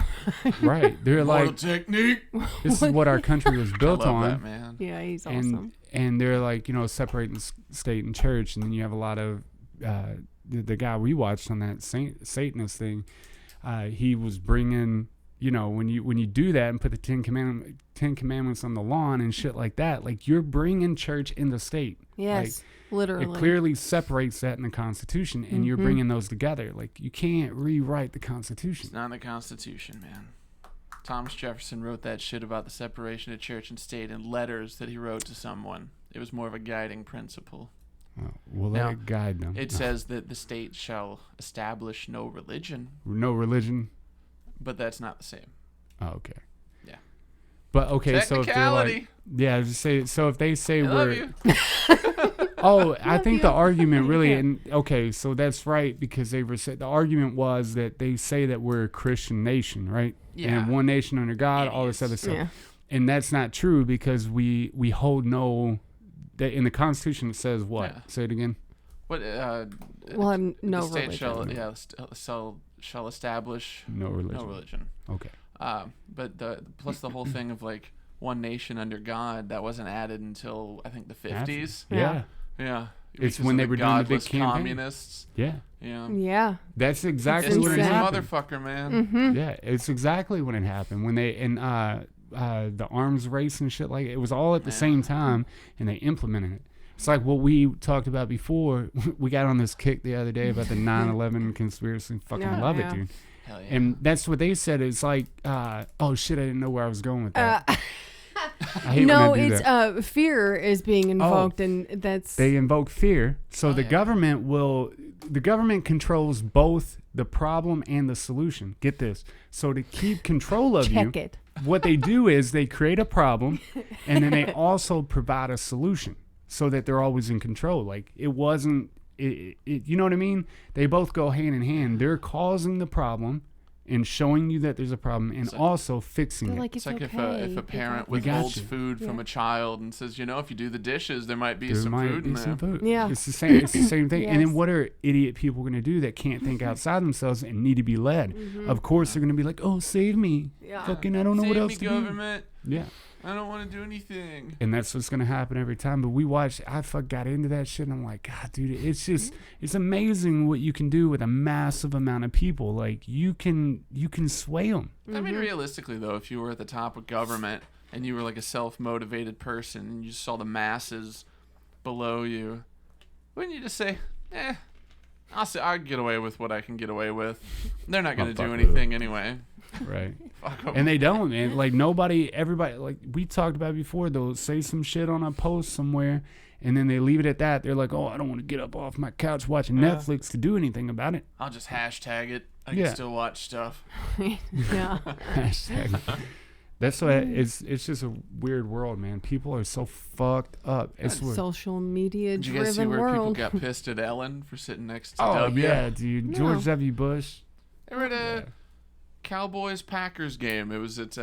right, they're Mortal like, technique. this is what our country was I built love on. that, man. Yeah, he's awesome. And they're like, separating state and church, and then you have a lot of the guy we watched on that Satanist thing. He was bringing, when you do that and put the Ten Commandments on the lawn and shit like that, like you're bringing church in the state. Yes, literally. It clearly separates that in the Constitution, and you're bringing those together. Like you can't rewrite the Constitution. It's not in the Constitution, man. Thomas Jefferson wrote that shit about the separation of church and state in letters that he wrote to someone. It was more of a guiding principle. We'll Now, let it guide them. It says that the state shall establish no religion, No religion. but that's not the same. Oh, okay. Yeah. But okay, so if they're Technicality. like, yeah, just say so if they say I love we're you. oh, I think the argument really Yeah. and okay, so that's right because they were said the argument was that they say that we're a Christian nation, right? Yeah. And one nation under God, all this other Idiots. stuff. Yeah. And that's not true because we hold no that in the Constitution it says what? Yeah. Say it again. What? We'll have no the state religion. shall establish No religion. no religion. Okay. But plus the whole thing of like one nation under God that wasn't added until I think the 50s. Yeah. Yeah. It's Because when of they the were doing the big godless campaign. communists. Yeah. Yeah. Yeah. That's exactly It's when it insane. happened. Motherfucker, man. Mm-hmm. Yeah, it's exactly when it happened. When they and the arms race and shit like it was all at the same time, and they implemented it. It's like what we talked about before. We got on this kick the other day about the 9/11 conspiracy. Fucking Yeah, love yeah. it, dude. Hell yeah. And that's what they said. It's like, oh shit, I didn't know where I was going with that. I hate No, when I do it's that. fear is being invoked, and that's They invoke fear, so Oh, the yeah. government controls both the problem and the solution. Get this. So to keep control of check you, it. what they do is they create a problem, and then they also provide a solution so that they're always in control. Like it wasn't, you know what I mean? They both go hand in hand. They're causing the problem and showing you that there's a problem, and also fixing They're it. like, It's it's like okay. if a parent We got withholds you. food from a child and says, you know, if you do the dishes, there might be There some might food in be there. some food. Yeah. It's the same. It's the same thing. And then Yes. what are idiot people going to do that can't think outside themselves and need to be led? Of course, they're going to be like, "Oh, save me! Yeah. Fucking, I don't know Save what me, else to government. do." Yeah, I don't want to do anything. and that's what's going to happen every time. But I got into that shit, and I'm like, God, dude, it's amazing what you can do with a massive amount of people. Like you can sway them. I mean, realistically, though, if you were at the top of government and you were like a self-motivated person and you saw the masses below you, wouldn't you just say, I'll get away with what I can get away with. They're not going to fuck do with anything anyway. Right. Fuck 'em. And they don't, man. Like everybody, like we talked about before, they'll say some shit on a post somewhere, and then they leave it at that. They're like, "Oh, I don't want to get up off my couch watching Netflix to do anything about it." I'll just hashtag it. I Yeah. can still watch stuff. Yeah. Hashtag. That's why it's just a weird world, man. People are so fucked up. It's weird. Social media Did you guys see driven where people world. got pissed at Ellen for sitting next to Oh W? yeah, dude. No. George W. Bush. They were at a Yeah. Cowboys-Packers game. It was at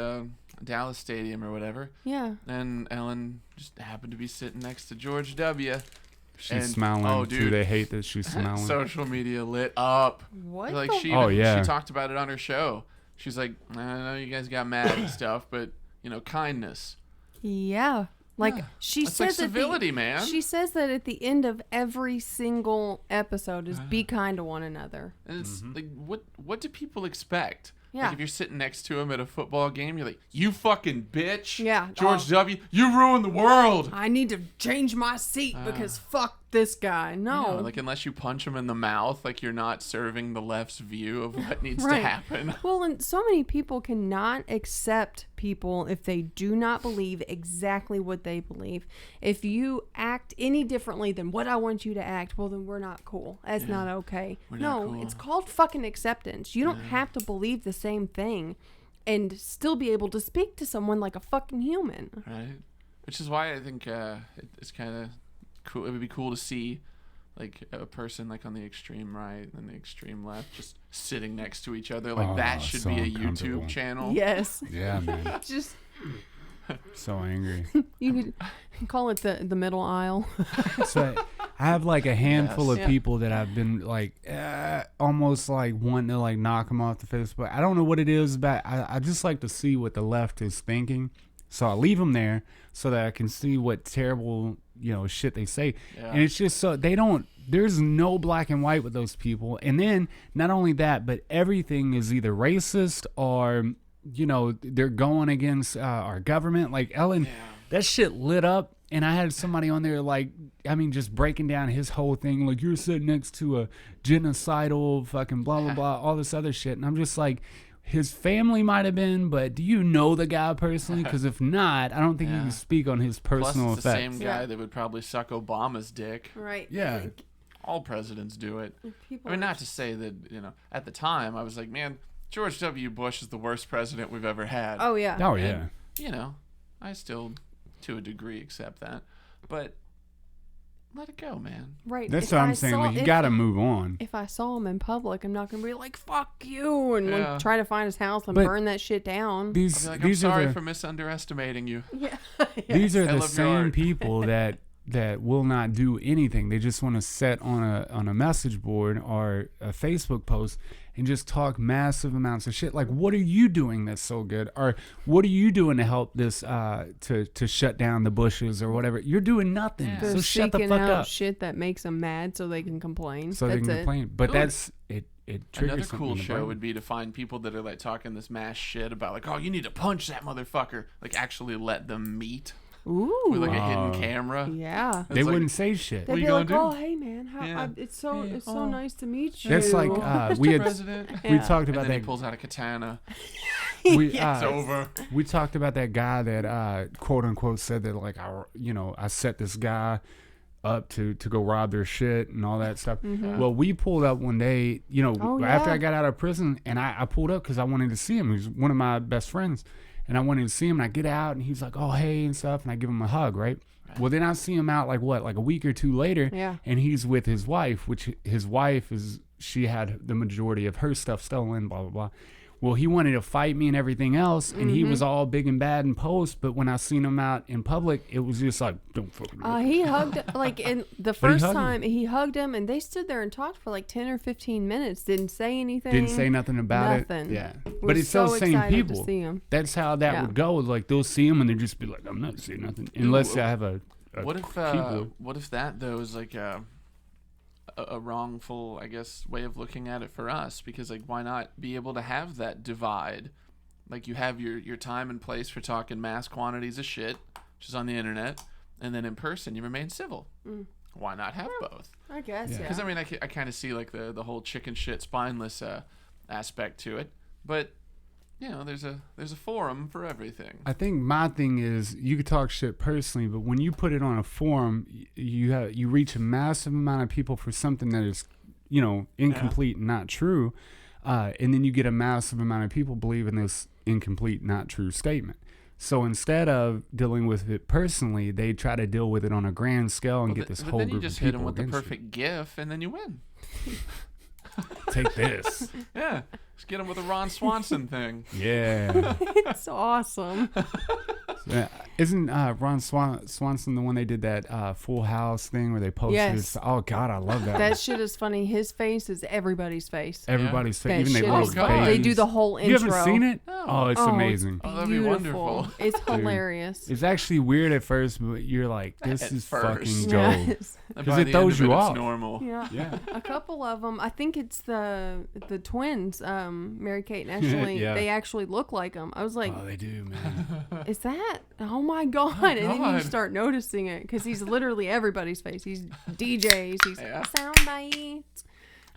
Dallas Stadium or whatever. Yeah. And Ellen just happened to be sitting next to George W. She's And- smiling. oh, too. dude. They hate that she's smiling. Social media lit up. What? Like the- she, Oh, yeah. she talked about it on her show. She's like, I know you guys got mad and stuff, but you know, kindness. Yeah. Like Yeah. she That's like says at the- civility, man. She says that at the end of every single episode is be kind to one another. And it's like, what do people expect? Yeah. Like if you're sitting next to him at a football game, you're like, you fucking bitch. Yeah. George W., you ruined the world. I need to change my seat because fuck this guy. No. You know, like unless you punch him in the mouth, like you're not serving the left's view of what needs Right. to happen. Well, and so many people cannot accept people if they do not believe exactly what they believe. If you act any differently than what I want you to act, well, then we're not cool. That's not okay. We're not No, cool. it's called fucking acceptance. You don't have to believe the same thing and still be able to speak to someone like a fucking human. Right. Which is why I think it's kind of cool. It would be cool to see like a person like on the extreme right and the extreme left just sitting next to each other. Like Oh, that should so be a uncomfortable. YouTube channel. Yes. Yeah, man. Just So angry. you could call it the middle aisle. So I have like a handful Yes. of Yeah. people that I've been like almost like wanting to like knock them off the face, but I don't know what it is about. I just like to see what the left is thinking, so I leave them there so that I can see what terrible shit they say. Yeah. And it's just so they don't. There's no black and white with those people. And then not only that, but everything is either racist or they're going against our government. Like Ellen, that shit lit up. And I had somebody on there, like, I mean, just breaking down his whole thing. Like, you're sitting next to a genocidal fucking blah, blah, blah, all this other shit. And I'm just like, his family might have been, but do you know the guy personally? Because if not, I don't think you Yeah. can speak on his Plus, personal it's the effects. same guy that would probably suck Obama's dick. Right. Yeah. All presidents do it. People I mean, are not to say that, at the time, I was like, man, George W. Bush is the worst president we've ever had. Oh yeah. Oh, yeah. And, I still, to a degree, accept that. But let it go, man. Right. That's If what I'm I saying. saw- Like, you if- got to move on. If I saw him in public, I'm not gonna be like "fuck you" and Yeah. like, try to find his house and But burn that shit down. I'll These, be like, these I'm sorry are the, for misunderestimating you. Yeah. these are I the love your same art. people that will not do anything. They just want to set on a message board or a Facebook post and just talk massive amounts of shit. Like, what are you doing that's so good? Or what are you doing to help this to shut down the Bushes or whatever? You're doing nothing. Yeah. They're So shut the seeking fuck out up. shit that makes them mad so they can complain. So That's they can it. complain. But Ooh. that's it. It triggers Another something cool in the show brain. would be to find people that are like talking this mass shit about like, oh, you need to punch that motherfucker. Like actually let them meet Ooh. with like a hidden Oh. camera. Yeah. They It's like- wouldn't say shit. They'd What are be you gonna like, do? "Oh, hey man, how, Yeah. it's so Yeah. it's so Oh. nice to meet you." That's like we had President. talked And about then he that. pulls out a katana. It's over. We talked about that guy that quote unquote said that like I set this guy up to go rob their shit and all that stuff. Well, we pulled up one day, after I got out of prison, and I pulled up because I wanted to see him. He was one of my best friends, and I wanted to see him. And I get out, and he's like, "Oh, hey," and stuff, and I give him a hug, right? Well, then I see him out like a week or two later, and he's with his wife, which his wife she had the majority of her stuff stolen, blah blah blah. Well, he wanted to fight me and everything else, and he was all big and bad in post. But when I seen him out in public, it was just like, don't fucking. He hugged in the first time he hugged him, and they stood there and talked for like 10 or 15 minutes. Didn't say anything. Didn't say nothing about it. Yeah, but it's those same people. To see him. That's how that would go. Like they'll see him and they just be like, I'm not saying nothing unless I have a what if keyboard. What if that though is like a wrongful, I guess, way of looking at it for us? Because like, why not be able to have that divide? Like you have your time and place for talking mass quantities of shit, which is on the internet, and then in person you remain civil. Why not have both? I guess, Because I mean, I kind of see like the whole chicken shit spineless aspect to it, but there's a forum for everything. I think my thing is you could talk shit personally, but when you put it on a forum, you reach a massive amount of people for something that is, incomplete and not true, and then you get a massive amount of people believing this incomplete, not true statement. So instead of dealing with it personally, they try to deal with it on a grand scale and get this whole group of people. But then you just hit them with the perfect GIF, and then you win. Take this. Yeah. Just get them with a Ron Swanson thing. Yeah. It's awesome. Isn't Ron Swanson the one they did that Full House thing where they posted? Yes. Oh, God, I love that. That shit is funny. His face is everybody's face. Everybody's face. That Even they shit little is funny. They do the whole intro. You haven't seen it? No. Oh, it's amazing. Oh, that'd be wonderful. It's hilarious. It's actually weird at first, but you're like, this is fucking gold. Yes. Because it throws you off. It's normal. Yeah. A couple of them. I think it's the twins, Mary Kate and Ashley. Yeah. They actually look like them. I was like, Oh, they do, man. is that? Oh my God. And then you start noticing it because he's literally everybody's face. He's DJs. He's sound bites.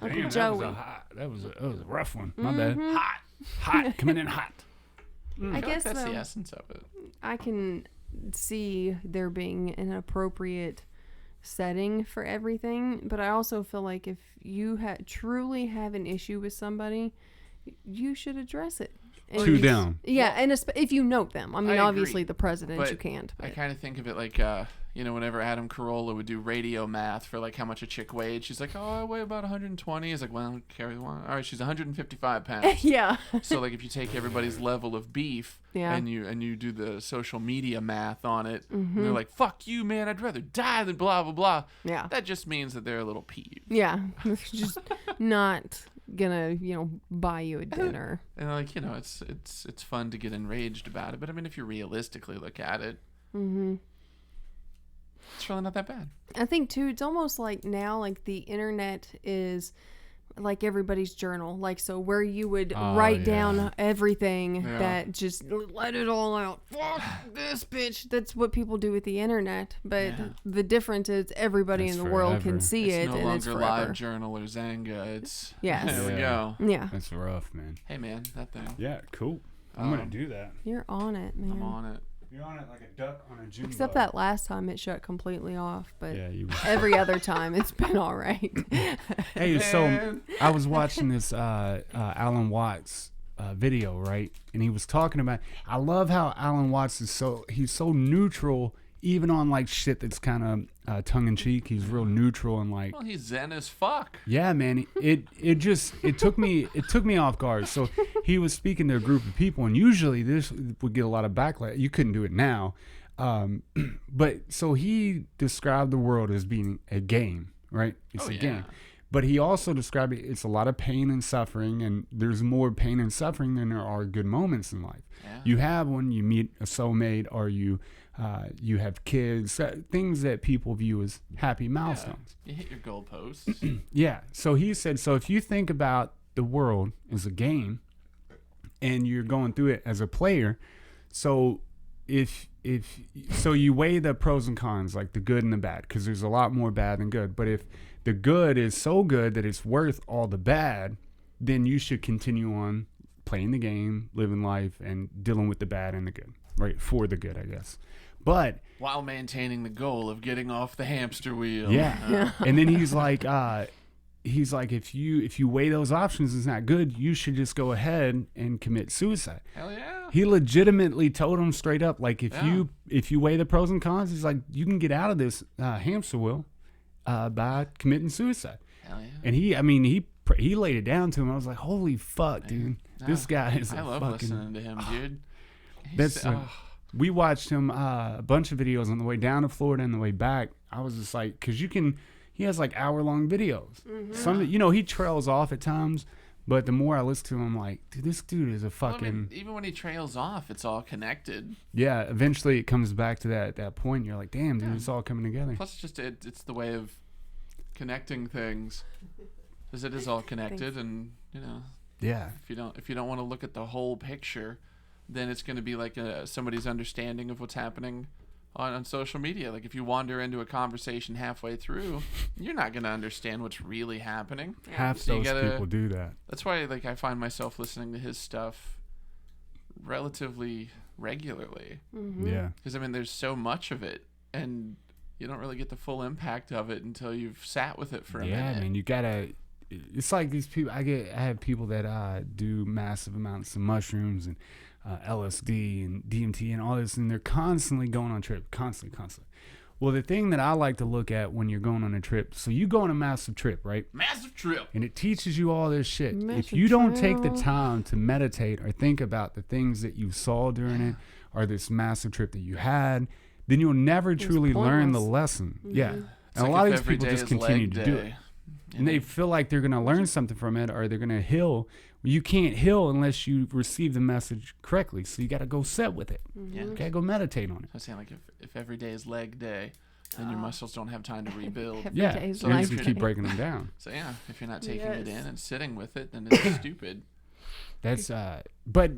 Uncle Joey. That was a rough one. My bad. Hot. Coming in hot. I guess that's the essence of it. I can see there being an appropriate setting for everything, but I also feel like if you truly have an issue with somebody, you should address it. To them. Yeah, and if you note them. I mean, obviously the president, but you can't. But. I kind of think of it like, whenever Adam Carolla would do radio math for like how much a chick weighed, she's like, oh, I weigh about 120. He's like, well, carry one. All right, she's 155 pounds. Yeah. So like if you take everybody's level of beef and you do the social media math on it, and they're like, fuck you, man, I'd rather die than blah, blah, blah. Yeah. That just means that they're a little peeved. Yeah. Just not gonna buy you a dinner. And like it's fun to get enraged about it, but I mean if you realistically look at it, it's really not that bad. I think too it's almost like now like the internet is like everybody's journal, like so where you would write down everything that just let it all out. Fuck this bitch. That's what people do with the internet, but the difference is everybody in the world can see it, no and longer it's forever. Live Journal or Zanga. It's there we go. Yeah, that's rough, man. Hey man, that thing. Yeah, cool. I'm gonna do that. You're on it, man. I'm on it. You're on it like a duck on a June Except bug. that last time it shut completely off, but you every other time it's been all right. Hey, so I was watching this Alan Watts video, right? And he was talking about, I love how Alan Watts he's so neutral, even on like shit that's kind of tongue in cheek. He's real neutral and like. Well, he's zen as fuck. Yeah, man. It took me off guard. So he was speaking to a group of people, and usually this would get a lot of backlash. You couldn't do it now, but so he described the world as being a game, right? It's a game. But he also described it's a lot of pain and suffering, and there's more pain and suffering than there are good moments in life. Yeah. You have when you meet a soulmate, or you have kids, things that people view as happy milestones. You hit your goalposts. Yeah. So he said, so if you think about the world as a game and you're going through it as a player, so if you weigh the pros and cons, like the good and the bad, because there's a lot more bad than good. But if the good is so good that it's worth all the bad, then you should continue on playing the game, living life, and dealing with the bad and the good, right? For the good, I guess. But while maintaining the goal of getting off the hamster wheel. yeah. And then he's like, if you weigh those options, it's not good. You should just go ahead and commit suicide. Hell yeah. He legitimately told him straight up, like, if you weigh the pros and cons, he's like, you can get out of this hamster wheel by committing suicide. Hell yeah. And he laid it down to him. I was like, holy fuck, dude. This guy is I love listening to him, dude. We watched him a bunch of videos on the way down to Florida and the way back. I was just like, because he has like hour-long videos. Mm-hmm. Some, he trails off at times, but the more I listen to him, I'm like, dude, this dude is a fucking... even when he trails off, it's all connected. Yeah, eventually it comes back to that point. You're like, damn, dude, it's all coming together. Plus, it's the way of connecting things, because it is all connected, and yeah. If you don't want to look at the whole picture, then it's going to be like somebody's understanding of what's happening on social media. Like, if you wander into a conversation halfway through, you're not going to understand what's really happening. Half those people do that. That's why, like, I find myself listening to his stuff relatively regularly. Mm-hmm. Yeah. Because, I mean, there's so much of it, and you don't really get the full impact of it until you've sat with it for a minute. Yeah, man, you gotta... It's like these people... I have people that do massive amounts of mushrooms and LSD and DMT and all this, and they're constantly going on trips, constantly. Well, the thing that I like to look at when you're going on a trip, so you go on a massive trip, right? Massive trip. And it teaches you all this shit. Massive if you don't trip. take the time to meditate or think about the things that you saw during it or this massive trip that you had, then you'll never truly learn the lesson. Mm-hmm. Yeah. And a lot of these people just continue to do it. And they feel like they're going to learn something from it or they're going to heal. You can't heal unless you receive the message correctly. So you got to go sit with it. Mm-hmm. Yeah. You got to go meditate on it. I was saying, like, if every day is leg day, then your muscles don't have time to rebuild. Every Yeah. day is So life you day. keep breaking them down. So, yeah, if you're not taking it in Yes. and sitting with it, then it's stupid. That's but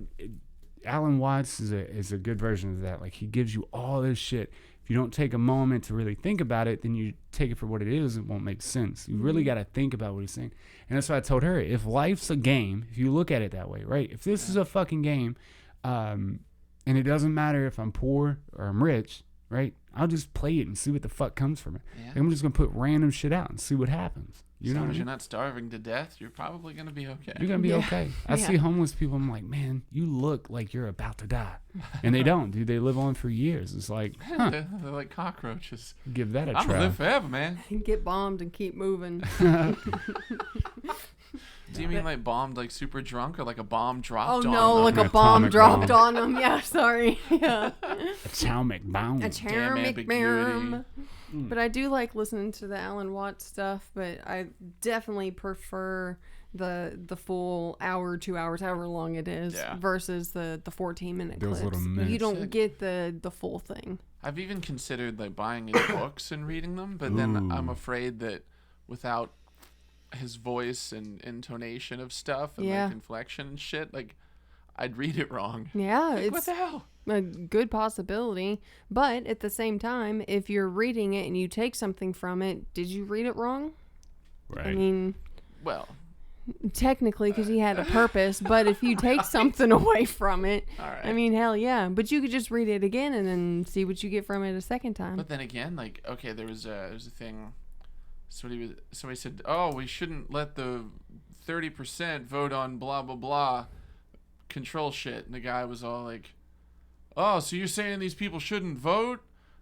Alan Watts is a good version of that. Like, he gives you all this shit. If you don't take a moment to really think about it, then you take it for what it is. It won't make sense. You really got to think about what he's saying. And that's what I told her. If life's a game, if you look at it that way, right? If this is a fucking game, and it doesn't matter if I'm poor or I'm rich, right? I'll just play it and see what the fuck comes from it. Yeah. I'm just gonna put random shit out and see what happens. You As know long what as I you're mean? not starving to death, you're probably going to be okay. You're gonna be Yeah. okay. I Yeah. see homeless people. I'm like, man, you look like you're about to die, and they don't, dude. They live on for years. It's like, huh, They're like cockroaches. give that a I'm going to try. live forever, man. Get bombed and keep moving. Do you mean like bombed, like super drunk, or like a bomb dropped Oh on no, them? like a An bomb atomic dropped bomb. on them. Yeah, sorry. Yeah. Atomic bomb. A Damn charmic ambiguity. bomb. But I do like listening to the Alan Watts stuff, but I definitely prefer the full hour, 2 hours, however long it is, Yeah. versus the 14-minute Those clips. little You minutes. don't get the full thing. I've even considered like buying his books and reading them, but then Ooh. I'm afraid that without his voice and intonation of stuff and Yeah. like inflection and shit, like I'd read it wrong. Yeah, Like, what it's the hell? a good possibility. But at the same time, if you're reading it and you take something from it, did you read it wrong? Right. I mean, Well, technically, because he had a purpose. But if you take something away from it, all right. I mean, hell yeah. But you could just read it again and then see what you get from it a second time. but then again, like, okay, there was a thing. Somebody said, "Oh, we shouldn't let the 30% vote on blah blah blah control shit," and the guy was all like, "Oh, so you're saying these people shouldn't vote?"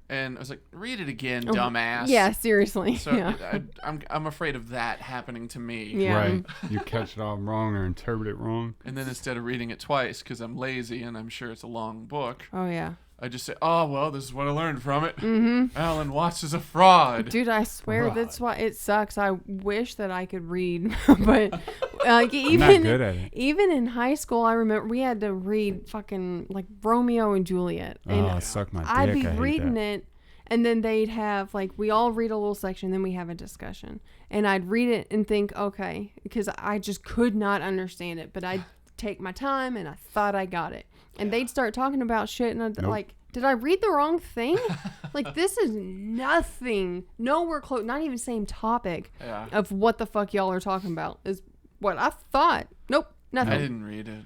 And I was like, "Read it again, dumbass." Yeah, seriously. So yeah. I'm afraid of that happening to me. Yeah. Right. You catch it all wrong or interpret it wrong. And then instead of reading it twice because I'm lazy and I'm sure it's a long book, Oh yeah. I just say, "Oh well, this is what I learned from it. Alan Watts is a fraud." Dude, I swear Right. that's why it sucks. I wish that I could read, but like I'm not even good at it. even in high school, I remember we had to read fucking like Romeo and Juliet, and Oh, suck my dick. I'd be I hate reading that. it, and then they'd have like we all read a little section, then we have a discussion, and I'd read it and think, okay, because I just could not understand it, but I'd take my time and I thought I got it, and they'd start talking about shit, and I'd Nope. like. Did I read the wrong thing? Like, this is nothing. Nowhere close. Not even same topic Yeah. of what the fuck y'all are talking about is what I thought. Nope. I Nothing. didn't read it.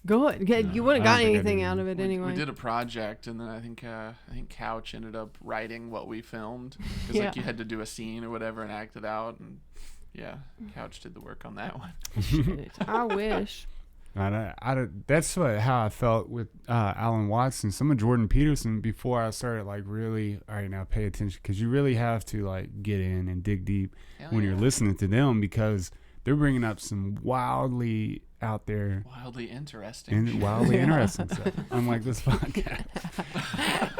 Good. You wouldn't I got don't think I anything did. out of it anyway. We did a project, and then I think Couch ended up writing what we filmed because Yeah. like you had to do a scene or whatever and act it out, and yeah, Couch did the work on that one. Shit, I wish. That's how I felt with Alan Watson, some of Jordan Peterson before I started like really, all right, now pay attention, because you really have to like get in and dig deep Hell when yeah. you're listening to them, because they're bringing up some wildly out there Wildly interesting. and wildly interesting stuff, unlike this podcast.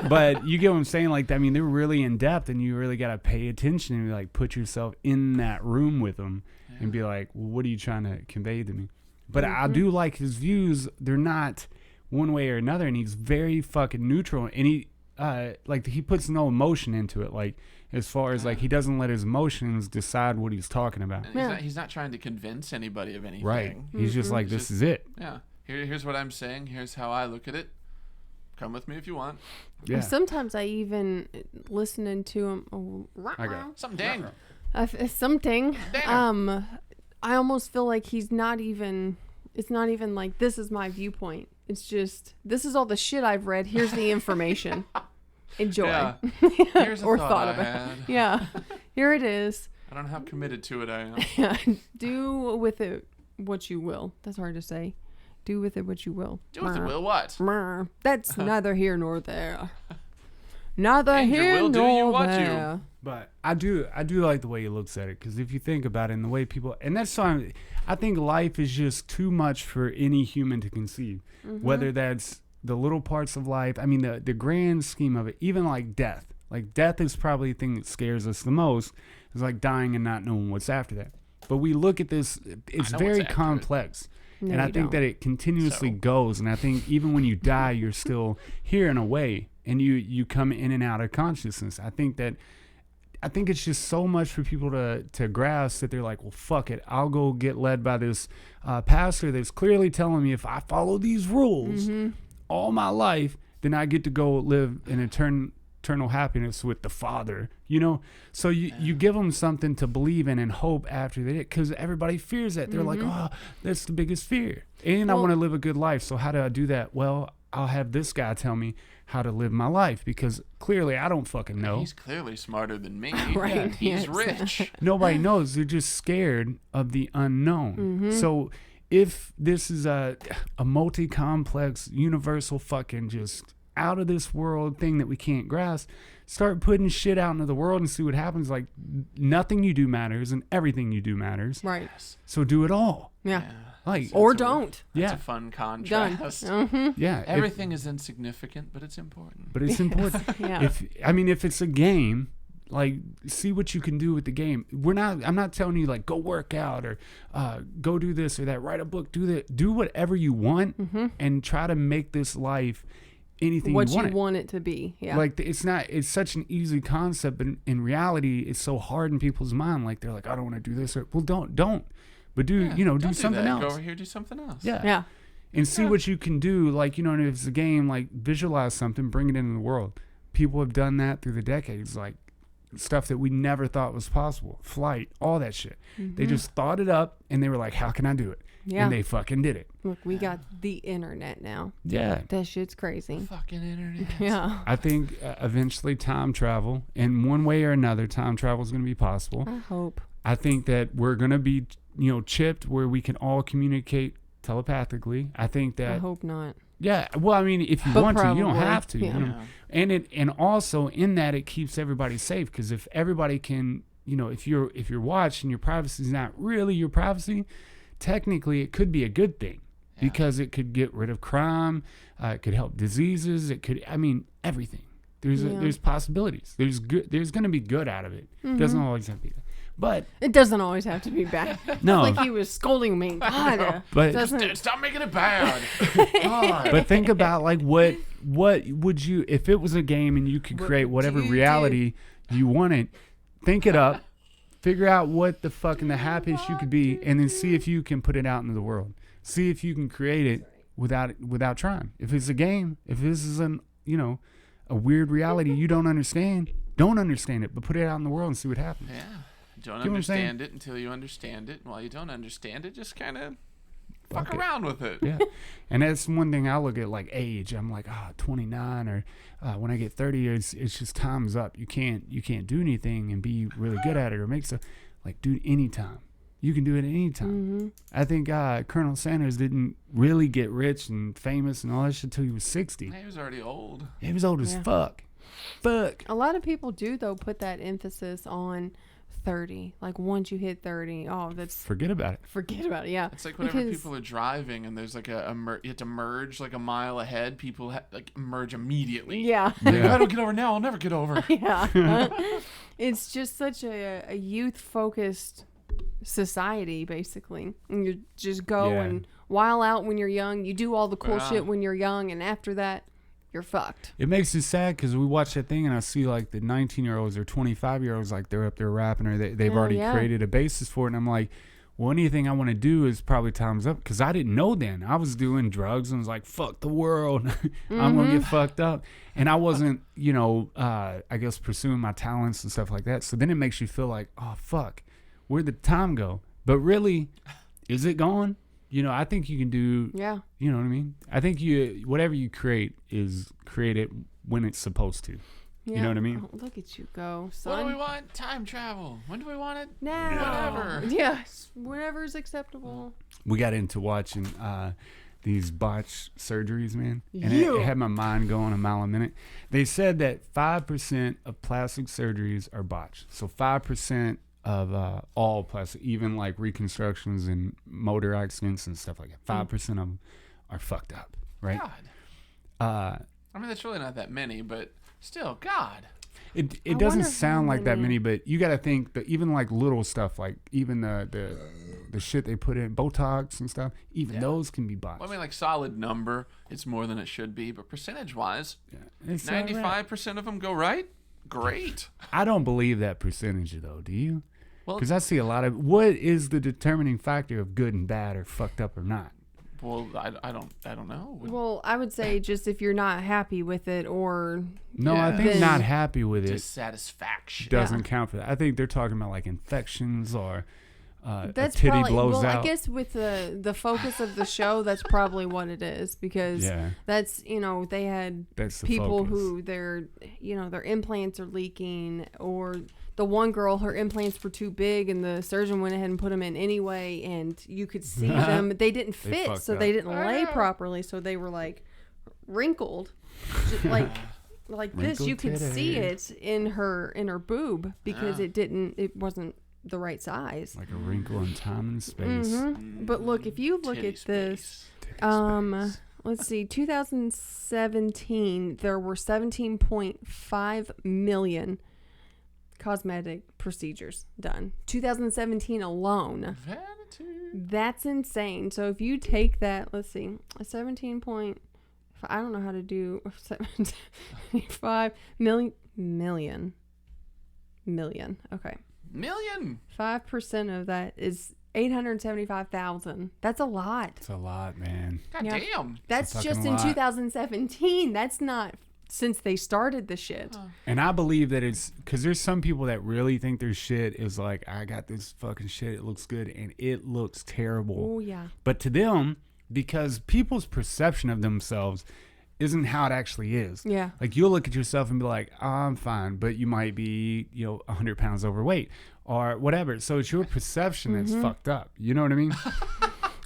But you get what I'm saying? Like, I mean, they're really in depth, and you really got to pay attention and like put yourself in that room with them and be like, well, what are you trying to convey to me? But I do like his views. They're not one way or another, and he's very fucking neutral. And he puts no emotion into it. Like, as far as like, he doesn't let his emotions decide what he's talking about. And he's not trying to convince anybody of anything. Right. He's just like, this is it. Yeah. Here's what I'm saying. Here's how I look at it. Come with me if you want. Yeah. Sometimes I even listening to him. Something dang. Something. Dang. I almost feel like he's not even. It's not even like this is my viewpoint. It's just this is all the shit I've read. Here's the information. Enjoy. Yeah. Here's a or thought thought I about. had. Yeah. Here it is. I don't know how committed to it I am. Yeah. Do with it what you will. That's hard to say. Do with it what you will. Do with it, Will. What? That's neither here nor there. Neither Danger here will do nor you what you. there. But I do like the way he looks at it, because if you think about it, and the way people, and that's why I think life is just too much for any human to conceive. Whether that's the little parts of life, I mean the grand scheme of it, even like death. Like death is probably the thing that scares us the most. It's like dying and not knowing what's after that. But we look at this; it's very complex. No, and I you think don't. that it continuously goes. And I think even when you die, you're still here in a way, and you come in and out of consciousness. I think it's just so much for people to grasp that they're like, well, fuck it. I'll go get led by this pastor that's clearly telling me if I follow these rules all my life, then I get to go live in eternal happiness with the Father, So you give them something to believe in and hope after that, because everybody fears that. They're like, oh, that's the biggest fear. And I want to live a good life. So how do I do that? Well, I'll have this guy tell me how to live my life, because clearly I don't fucking know. He's clearly smarter than me. Right. He's Yes. rich. Nobody knows. They're just scared of the unknown. So if this is a multi-complex, universal fucking just out of this world thing that we can't grasp, start putting shit out into the world and see what happens. Like, nothing you do matters and everything you do matters. Right. So do it all. Yeah. Like, Or don't. That's yeah. a fun Done. contrast. Yeah. Everything is insignificant, but it's important. But it's important. Yeah. If it's a game, like, see what you can do with the game. I'm not telling you like go work out or go do this or that, write a book, do that, do whatever you want and try to make this life anything What you want you want it to be. Yeah. Like, it's such an easy concept, but in reality it's so hard in people's mind. Like, they're like, I don't want to do this, or well, don't but do do something else. Go over here, do something else. Yeah. And see what you can do. Like, if it's a game, like, visualize something, bring it into the world. People have done that through the decades, like stuff that we never thought was possible, flight, all that shit. They just thought it up and they were like, how can I do it? Yeah. And they fucking did it. Look, we got the internet now. Yeah. That shit's crazy. Fucking internet. Yeah. I think eventually time travel, in one way or another, time travel is going to be possible. I hope. I think that we're going to be, chipped where we can all communicate telepathically. I think that. I hope not. Yeah. Well, I mean, if you But want to, you don't probably, have to. yeah. And also in that, it keeps everybody safe, because if everybody can, if you're watched and your privacy is not really your privacy, technically it could be a good thing, because it could get rid of crime. It could help diseases. It could, everything. There's possibilities. There's going to be good out of it. It doesn't always have to be that. But it doesn't always have to be bad. No. Like he was scolding me. God, But doesn't. Stop making it bad. God. but think about, like, what would you, if it was a game and you could create whatever reality you wanted, think it up, figure out what the fucking the happiest you could be, and then see if you can put it out into the world. See if you can create it without trying. If it's a game, if this is a weird reality you don't understand it, but put it out in the world and see what happens. Yeah. Don't what I'm saying? understand it until you understand it. And while you don't understand it, just kind of Fuck around with it. Yeah. And that's one thing I look at, like age. I'm like, 29 or when I get 30, it's just time's up. You can't do anything and be really good at it or make stuff. Like, dude, anytime. You can do it anytime. I think Colonel Sanders didn't really get rich and famous and all that shit until he was 60. He was already old. He was old as fuck. Fuck. A lot of people do, though, put that emphasis on 30. Like, once you hit 30, Forget about it. forget about it. Yeah. It's like whenever people are driving and there's like you have to merge like a mile ahead, people like merge immediately. Yeah. Like, if I don't get over now, I'll never get over. Yeah. It's just such a youth-focused society, basically. And you just go and while out when you're young. You do all the cool shit when you're young, and after that, you're fucked. It makes it sad because we watch that thing and I see like the 19-year-olds or 25-year-olds, like they're up there rapping or they've already created a basis for it. And I'm like, well, anything I want to do is probably time's up, because I didn't know then. I was doing drugs and was like, fuck the world. I'm going to get fucked up. And I wasn't, I guess pursuing my talents and stuff like that. So then it makes you feel like, oh, fuck, where'd the time go? But really, is it gone? I think you can do, you know what I mean? I think whatever you create is created when it's supposed to. Yeah. You know what I mean? Oh, look at you go, son. What do we want? Time travel. When do we want it? Now. Whatever. Yes. Whenever's acceptable. We got into watching these botched surgeries, man. And it had my mind going a mile a minute. They said that 5% of plastic surgeries are botched. So 5% of all plastic, even like reconstructions and motor accidents and stuff like that. 5% of them are fucked up, right? God. I mean, that's really not that many, but still, God. It doesn't sound like that many, but you got to think that even like little stuff, like even the shit they put in, Botox and stuff, even those can be botched. Well, I mean, like solid number, it's more than it should be, but percentage-wise, it's 95% of them go right. Great. I don't believe that percentage, though. Do you? Well, because I see a lot of, what is the determining factor of good and bad or fucked up or not? Well, I don't know. Well, I would say just if you're not happy with it, or no, I think not happy with it dissatisfaction doesn't count for that. I think they're talking about like infections or that's a titty probably, blows out. I guess with the focus of the show, that's probably what it is, because that's they had people who their implants are leaking, or the one girl, her implants were too big and the surgeon went ahead and put them in anyway, and you could see them. They didn't fit, so they didn't lay properly, so they were like wrinkled, like this. You could see it in her boob because it wasn't the right size. Like a wrinkle in time and space. But look, if you look at this, let's see, 2017, there were 17.5 million cosmetic procedures done. 2017 alone. Vanity. That's insane. So if you take that, let's see, a 17 point, I don't know how to do 75 million. Okay. Million. 5% of that is 875,000. That's a lot. It's a lot, man. God damn. That's just in 2017. That's not since they started the shit. And I believe that it's because there's some people that really think their shit is like, I got this fucking shit, it looks good, and it looks terrible. Oh yeah. But to them, because people's perception of themselves isn't how it actually is. Yeah. Like you'll look at yourself and be like, oh, I'm fine, but you might be 100 pounds overweight or whatever. So it's your perception that's fucked up. You know what I mean?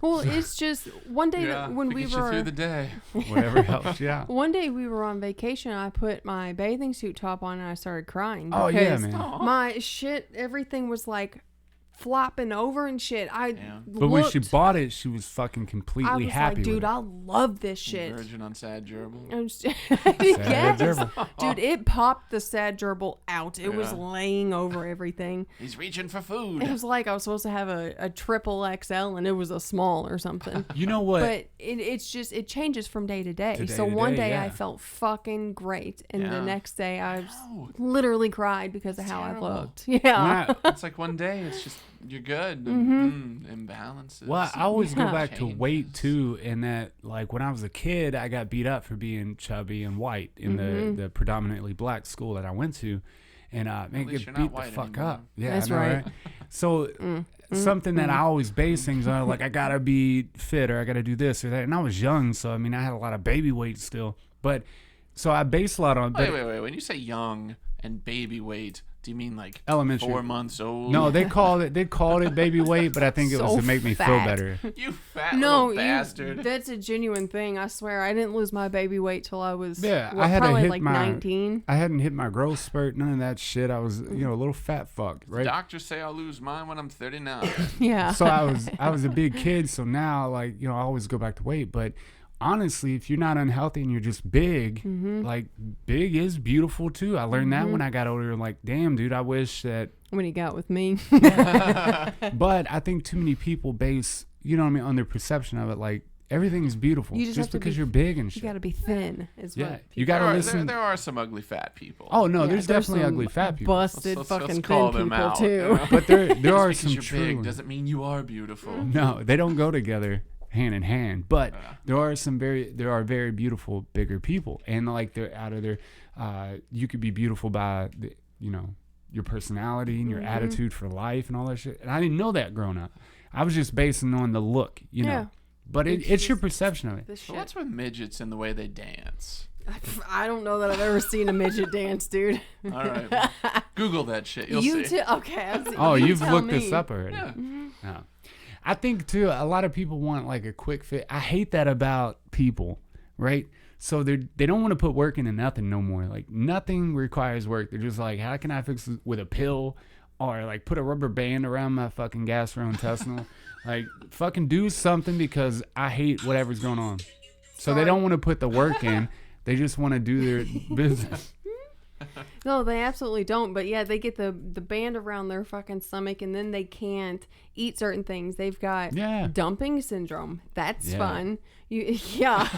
Well, it's just one day when we were through the day, whatever helps you out. One day we were on vacation. I put my bathing suit top on and I started crying. Oh yeah, because man. my shit, everything was like flopping over and shit. But when she bought it, she was fucking completely I was happy like, dude, with it. I love this shit. Virgin on sad gerbil. Yes. gerbil. Dude, it popped the sad gerbil out. It was laying over everything. He's reaching for food. It was like I was supposed to have a triple XL and it was a small or something. You know what? But it's just, it changes from day to day. So one day I felt fucking great. And the next day I literally cried because of how I looked. Yeah. It's like one day it's just, you're good. Imbalances. Well, I always go back to weight too, and that like when I was a kid, I got beat up for being chubby and white in the predominantly black school that I went to, and man, get beat the fuck anymore. up. Yeah, that's I know, right. So something that I always base things on, like I gotta be fit or I gotta do this or that. And I was young, so I mean I had a lot of baby weight still. But so I base a lot on. Wait. When you say young and baby weight, do you mean like Elementary. 4 months old? No, they called it baby weight, but I think it was So to make me feel fat. better. You fat No, little bastard. that's a genuine thing. I swear, I didn't lose my baby weight till I was I had to probably hit like my 19. I hadn't hit my growth spurt, none of that shit. I was, a little fat fuck, right? Doctors say I'll lose mine when I'm 39. Yeah. So I was a big kid, so now like, I always go back to weight, but honestly, if you're not unhealthy and you're just big, like big is beautiful too. I learned that when I got older. I'm like, damn, dude, I wish that. When he got with me. But I think too many people base, on their perception of it. Like everything's beautiful You just have to because be- you're big and You shit. got to be thin. Is Yeah, what you got to listen. There are some ugly fat people. Oh no, Yeah, there's definitely some ugly fat people. busted Let's fucking call thin them people out. too. But there Just are because some you're true. big doesn't mean you are beautiful. No, they don't go together hand in hand. But there are very beautiful bigger people, and like they're out of their. You could be beautiful by your personality and your attitude for life and all that shit. And I didn't know that growing up. I was just basing on the look, Yeah. But it's your perception of it. This So shit. what's with midgets and the way they dance? I don't know that I've ever seen a midget dance, dude. All right, Google that shit. You'll You see. too. Okay. Oh, you you've tell looked me. this up already. Yeah. No. I think too, a lot of people want like a quick fit. I hate that about people, right? So they don't want to put work into nothing no more. Like nothing requires work. They're just like, how can I fix this with a pill, or like put a rubber band around my fucking gastrointestinal? Like fucking do something, because I hate whatever's going on. So they don't want to put the work in. They just want to do their business. No, they absolutely don't. But yeah, they get the band around their fucking stomach, and then they can't eat certain things. They've got dumping syndrome. That's fun. Yeah.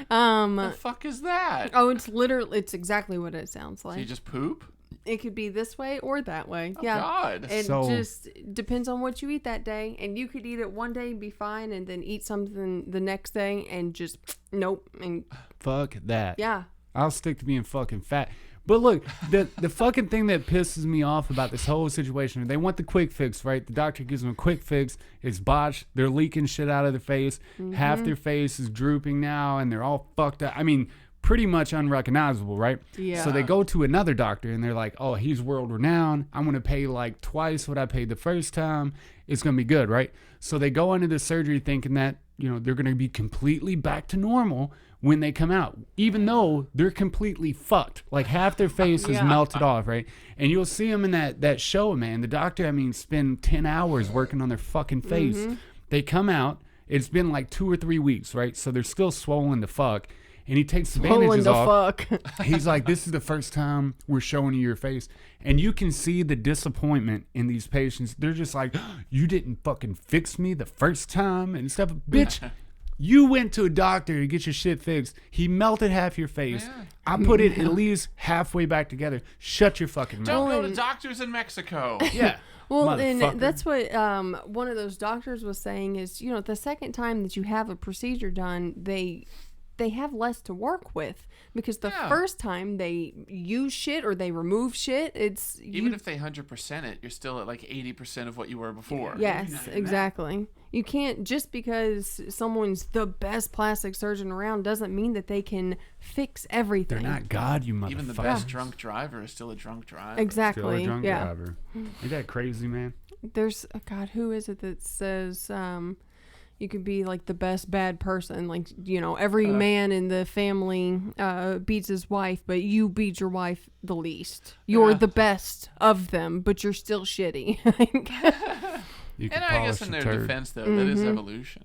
The fuck is that? Oh, it's exactly what it sounds So you like. just poop? It could be this way or that way. Oh, Yeah. God. It So- just depends on what you eat that day. And you could eat it one day and be fine, and then eat something the next day and just nope. And Fuck that. yeah. I'll stick to being fucking fat. But look, the fucking thing that pisses me off about this whole situation, they want the quick fix, right? The doctor gives them a quick fix. It's botched. They're leaking shit out of their face. Half their face is drooping now, and they're all fucked up. I mean, pretty much unrecognizable, right? Yeah. So they go to another doctor, and they're like, oh, he's world renowned. I'm going to pay like twice what I paid the first time. It's going to be good, right? So they go into the surgery thinking that, they're going to be completely back to normal when they come out, even though they're completely fucked. Like half their face is melted off, right? And you'll see them in that show, man. The doctor, spend 10 hours working on their fucking face. They come out. It's been like 2 or 3 weeks, right? So they're still swollen to fuck. And he takes the bandages off. He's like, this is the first time we're showing you your face. And you can see the disappointment in these patients. They're just like, you didn't fucking fix me the first time and stuff. Bitch, you went to a doctor to get your shit fixed. He melted half your face. Yeah. I put it at least halfway back together. Shut your fucking mouth. Don't go to doctors in Mexico. Yeah. Well, and Motherfucker. that's what one of those doctors was saying is, the second time that you have a procedure done, they have less to work with, because the first time they use shit or they remove shit, it's Even if they 100% it, you're still at like 80% of what you were before. yes, exactly. You can't, just because someone's the best plastic surgeon around doesn't mean that they can fix everything. They're not God, you motherfucker. Even the best drunk driver is still a drunk driver. Exactly. Still a drunk yeah. driver. Ain't that crazy, man? There's God, who is it that says you could be like the best bad person, like every man in the family beats his wife, but you beat your wife the least. You're the best of them, but you're still shitty. You can And I guess polish in a their turd. defense, though, that is evolution.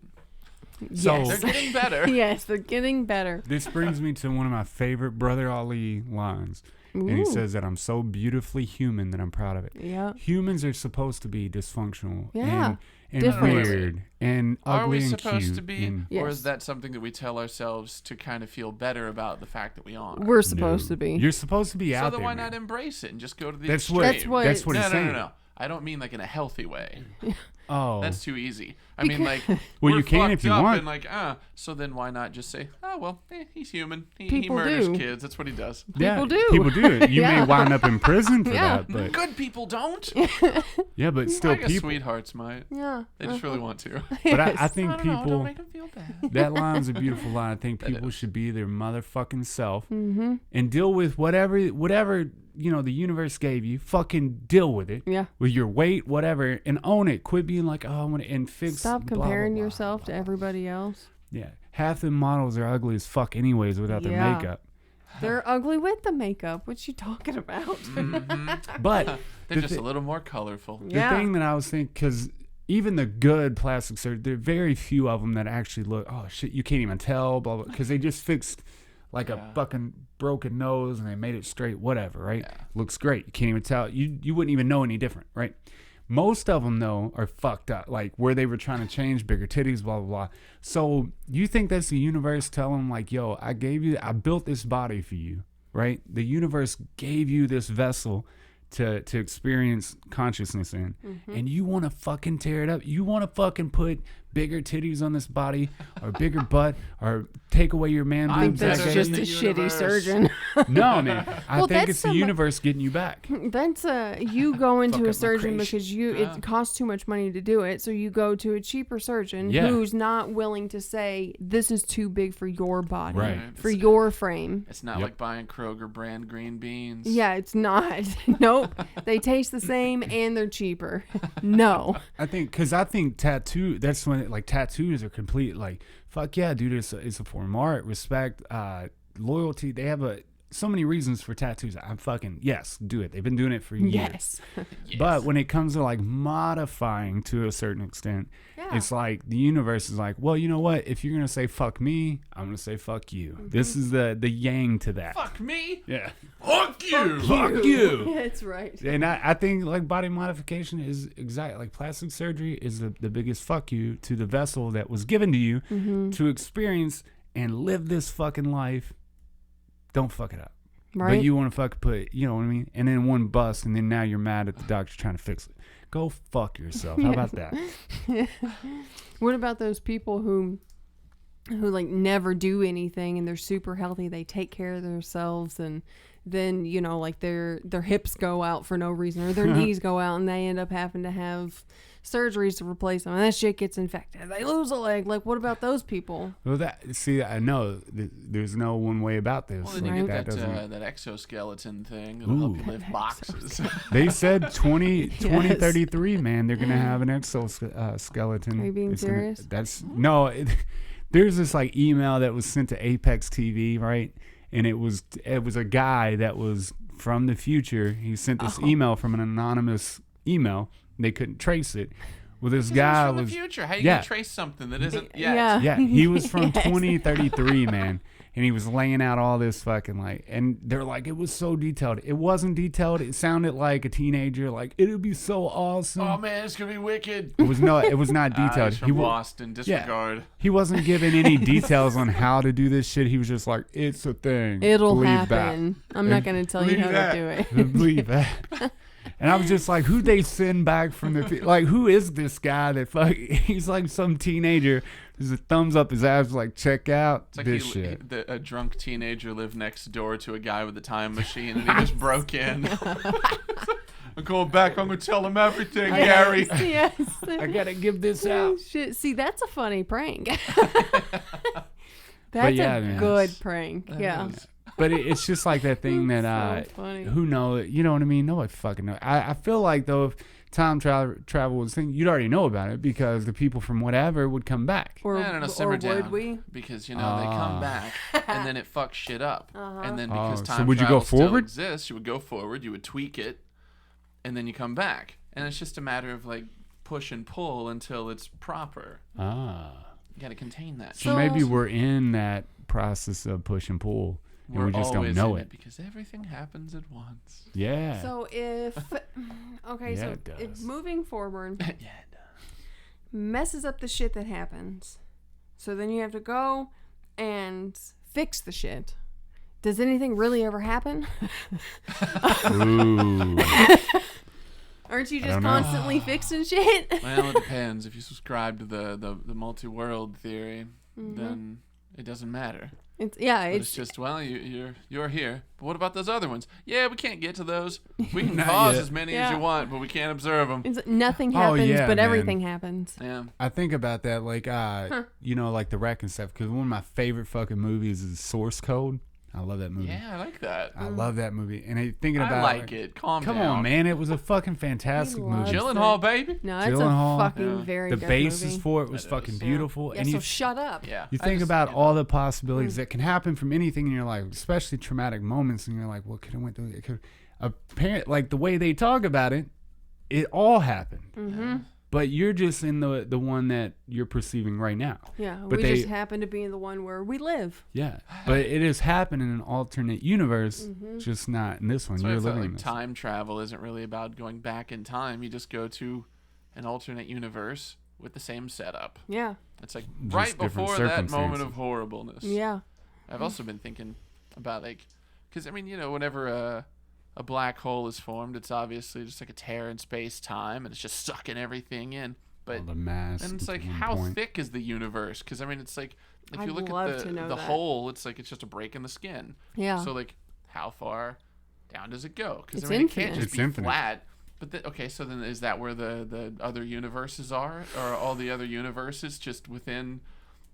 So- Yes. They're getting better. Yes, they're getting better. This brings me to one of my favorite Brother Ali lines. And he Ooh. says that I'm so beautifully human that I'm proud of it. Yeah. Humans are supposed to be dysfunctional Yeah. and Different. weird and ugly Are we and supposed cute. to be? and- Or Yes. is that something that we tell ourselves to kind of feel better about the fact that we are? We're supposed to be. You're supposed to be So out then there. why man. not embrace it and just go to the That's extreme? what, That's what- that's what no, he's no, saying. no. I don't mean like in a healthy way. Oh. That's too easy. I mean, like, Well, we're you can if fucked you up want. And like, so then why not just say, oh well, he's human. He People murders do. kids. That's what he does. Yeah, do. People do. You Yeah. may wind up in prison for Yeah. that, but Good people don't. yeah, but still I guess people. sweethearts might. Yeah. They just really want to. But I think I don't know, people. don't make them feel bad. That line's a beautiful line. I think That people is. should be their motherfucking self Mm-hmm. and deal with whatever the universe gave you. Fucking deal with it. Yeah. With your weight, whatever, and own it. Quit being like, oh, I want to and fix. Stop blah, blah, comparing blah, yourself blah. to everybody else. Yeah, half the models are ugly as fuck, anyways, without their Yeah. makeup. They're ugly with the makeup. What you talking about? But They're just a little more colorful. the Yeah. thing that I was thinking, because even the good plastic surgery, there are very few of them that actually look. Oh shit, you can't even tell. Blah blah. Because they just fixed like a fucking broken nose and they made it straight. Whatever, right? Yeah. Looks great. You can't even tell. You wouldn't even know any different, right? Most of them though are fucked up, like where they were trying to change bigger titties, blah blah blah. So you think that's the universe telling like, yo, I built this body for you, right? The universe gave you this vessel to experience consciousness in, and you want to fucking tear it up. You want to fucking put bigger titties on this body or bigger butt or take away your man I think boobs. that's I just gave a you. shitty universe. surgeon. No, man. I Well, think that's it's the some- universe getting you back. That's you go into Fuck a up my surgeon creation. because Yeah. it costs too much money to do it. So you go to a cheaper surgeon Yeah. who's not willing to say this is too big for your body, Right. for your frame. It's not Yep. like buying Kroger brand green beans. Yeah, it's not. Nope. They taste the same and they're cheaper. No. I think tattoo. That's when tattoos are complete. Like fuck yeah, dude. It's a form of art, respect, loyalty. They have so many reasons for tattoos. I'm fucking yes, do it. They've been doing it for years. Yes. Yes. But when it comes to like modifying to a certain extent, Yeah. it's like the universe is like, well, you know what? If you're gonna say fuck me, I'm gonna say fuck you. This is the yang to that. Fuck me. Yeah. Fuck you. Fuck you. That's right. And I think like body modification is exact. Like plastic surgery is the biggest fuck you to the vessel that was given to you to experience and live this fucking life. Don't fuck it up. Right. But you want to fucking put, you know what I mean? And then one bust, and then now you're mad at the doctor trying to fix it. Go fuck yourself. How about that? What about those people who like never do anything and they're super healthy, they take care of themselves, and then like their hips go out for no reason or their knees go out and they end up having to have surgeries to replace them and that shit gets infected, they lose a leg. Like, what about those people? Well, I know there's no one way about this. Well, then Like, you get doesn't- that exoskeleton thing that'll help you Ooh. lift boxes. They said 2033, Yes. man, they're going to have an exoskeleton. Are you being It's gonna- serious? There's this like email that was sent to Apex TV, right? And it was a guy that was from the future. He sent this email from an anonymous email. They couldn't trace it. Well, this guy from was the future. How you yeah. gonna trace something that isn't yet? Yeah. yeah, he was from Yes. 2033, man. And he was laying out all this fucking like, and they're like, it was so detailed. It wasn't detailed. It sounded like a teenager, like it'd be so awesome. Oh man, it's gonna be wicked. It was not detailed. He's from Boston. Disregard. He wasn't giving any details on how to do this shit. He was just like, it's a thing. It'll Believe happen. I'm not going to tell you Believe how that. to do it. That. Believe that. And I was just like, who'd they send back from the like? Who is this guy that he's like some teenager? There's a thumbs up his ass, like check out It's like this shit. a drunk teenager lived next door to a guy with a time machine, and he just broke in. I'm going back. I'm gonna tell him everything, Gary. Yes. I gotta give this out. Shit. See, that's a funny prank. But That's yeah, a man, good it's- prank. Yeah. But it's just like that thing that That's so funny. who knows? You know what I mean? Nobody fucking knows. I feel like though, if time travel was a thing, you'd already know about it because the people from whatever would come back. Or, I don't know, or simmer would down. we? Because they come back, and then it fucks shit up. And then because Oh, so time would you travel go still forward? exists, you would go forward, you would tweak it, and then you come back. And it's just a matter of like push and pull until it's proper. Ah. You got to contain that. So So- maybe we're in that process of push and pull, and We're we just don't always know in it. because everything happens at once. Yeah. So if okay, Yeah, so it if does. moving forward Yeah, it does. messes up the shit that happens, so then you have to go and fix the shit. Does anything really ever happen? Ooh. Aren't you I just don't know. constantly fixing shit? Well, it depends. If you subscribe to the multi-world theory, then it doesn't matter. It's It's just, well, you're here. But what about those other ones? Yeah, we can't get to those. We can cause as many as you want, but we can't observe them. nothing happens, yeah, but man. everything happens. Yeah. I think about that, like, you know, like the wreck and stuff, because one of my favorite fucking movies is Source Code. I love that movie. Yeah, I like that. I love that movie. And thinking about I like it. Calm Come down. on, man. It was a fucking fantastic He movie. loves Gyllenhaal, baby. No, it's Gyllenhaal. a fucking Yeah. very The good basis movie. for it was It fucking is. beautiful. Yeah, And so you shut up. Yeah. You I think just, about you all know, the possibilities that can happen from anything in your life, especially traumatic moments, and you're like, "What could have went through?" It could, apparent, like the way they talk about it, it all happened. Mm-hmm. But you're just in the one that you're perceiving right now. Yeah, But we they- just happen to be in the one where we live. Yeah, but it is happening in an alternate universe, Mm-hmm. just not in this one. That's why I You're felt living like this. time travel isn't really about going back in time. You just go to an alternate universe with the same setup. Yeah, It's like Just right different before that moment circumstances. of horribleness. yeah. I've also been thinking about, like, because, I mean, you know, whenever a black hole is formed, it's obviously just like a tear in space-time, and it's just sucking everything in. But All the mass. and it's at like, one how point. thick is the universe? Because, I mean, it's like, if I'd you look love at to the know that. hole, it's like it's just a break in the skin. Yeah. So, like, how far down does it go? Because, I It's mean, it can't infinite. just It's be infinite. flat. But, okay, so then is that where the other universes are? Or all the other universes just within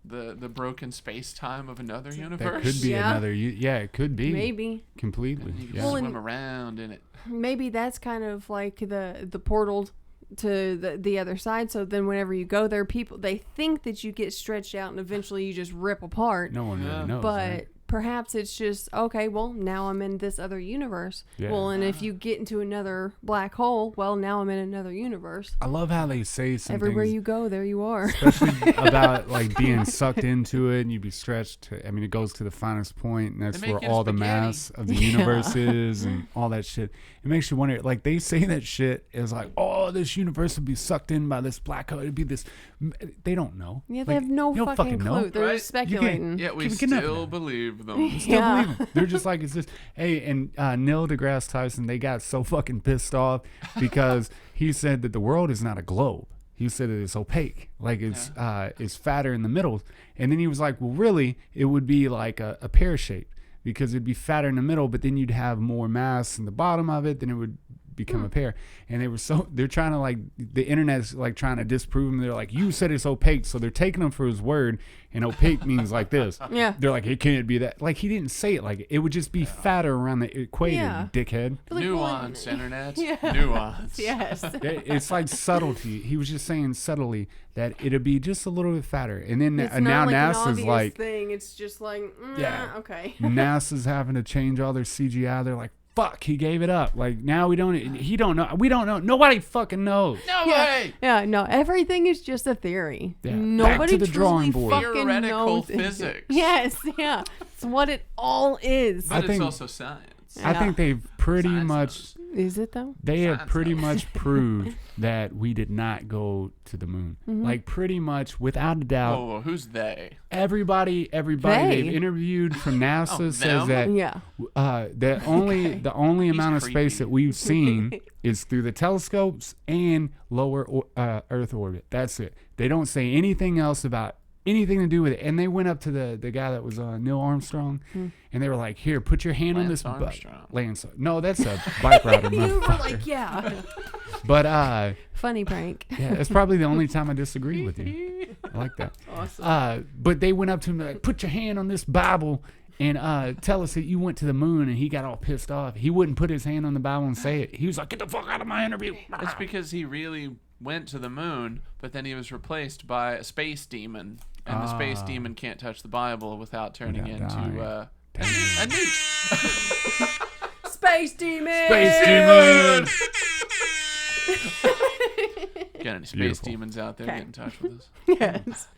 the broken space-time of another universe? That could be Yeah. another. Yeah, it could be. Maybe. Completely. And you can Yeah. Well, swim and- around in it. Maybe that's kind of like the portal to the other side. So then whenever you go there, people, they think that you get stretched out and eventually you just rip apart. No one Yeah. really knows. But right? perhaps it's just, okay, well, now I'm in this other universe. Yeah. Well, and if you get into another black hole, well, now I'm in another universe. I love how they say some Everywhere things, you go, there you are. especially about like being sucked into it, and you'd be stretched. I mean, it goes to the finest point, and that's They make where you all the spaghetti. mass of the Yeah. universe is, and all that shit. It makes you wonder. Like they say that shit is like, oh, this universe would be sucked in by this black hole. It'd be this. They don't know. Yeah, they Like, have no you don't fucking clue. know. They're Right? just speculating. Yet we Keep it up still now. believe them. Still Yeah. believe 'em. They're just like, it's just, hey, and Neil deGrasse Tyson, they got so fucking pissed off because he said that the world is not a globe. He said that it's opaque, like it's fatter in the middle. And then he was like, well, really, it would be like a pear shape because it'd be fatter in the middle, but then you'd have more mass in the bottom of it, then it would become a pear. And they're trying to, like, the internet's like trying to disprove him. They're like, you said it's opaque, so they're taking him for his word, and opaque means like this. Yeah. They're like, it can't be that. Like, he didn't say it like it would just be fatter around the equator, Yeah. you dickhead. Like, Nuance, internet. Yeah. Nuance. Yes. It's like subtlety. He was just saying subtly that it'd be just a little bit fatter. And then It's now not like an NASA's obvious like, thing. It's just like, Yeah. okay. NASA's having to change all their CGI. They're like, fuck, he gave it up. Like, now we don't know. We don't know. Nobody fucking knows. No Yeah. way. Yeah, no, everything is just a theory. Yeah. Back Nobody to the truly drawing board. fucking Theoretical knows physics. Yes, yeah. It's what it all is. But I it's think- also science. I think they've pretty Science much, knows. Is it though? they have Science pretty knows. much proved that we did not go to the moon. Mm-hmm. Like, pretty much, without a doubt. Whoa, who's they? Everybody They? they've interviewed from NASA Oh, says them? that Yeah. the only amount of space creepy. that we've seen is through the telescopes and lower Earth orbit. That's it. They don't say anything else about anything to do with it. And they went up to the guy that was Neil Armstrong, and they were like, "Here, put your hand on Lance this Armstrong. Lance. No, that's a bike rider, You were motherfucker. like, yeah. But Funny prank. yeah, that's probably the only time I disagree with you. I like that. Awesome. But they went up to him like, put your hand on this Bible and tell us that you went to the moon. And he got all pissed off. He wouldn't put his hand on the Bible and say it. He was like, get the fuck out of my interview. It's because he really went to the moon, but then he was replaced by a space demon, and the space demon can't touch the Bible without turning Without into dying. a newt. Space demon. Space demon. Got any space Beautiful. demons out there? Okay. Get in touch with us. Yes.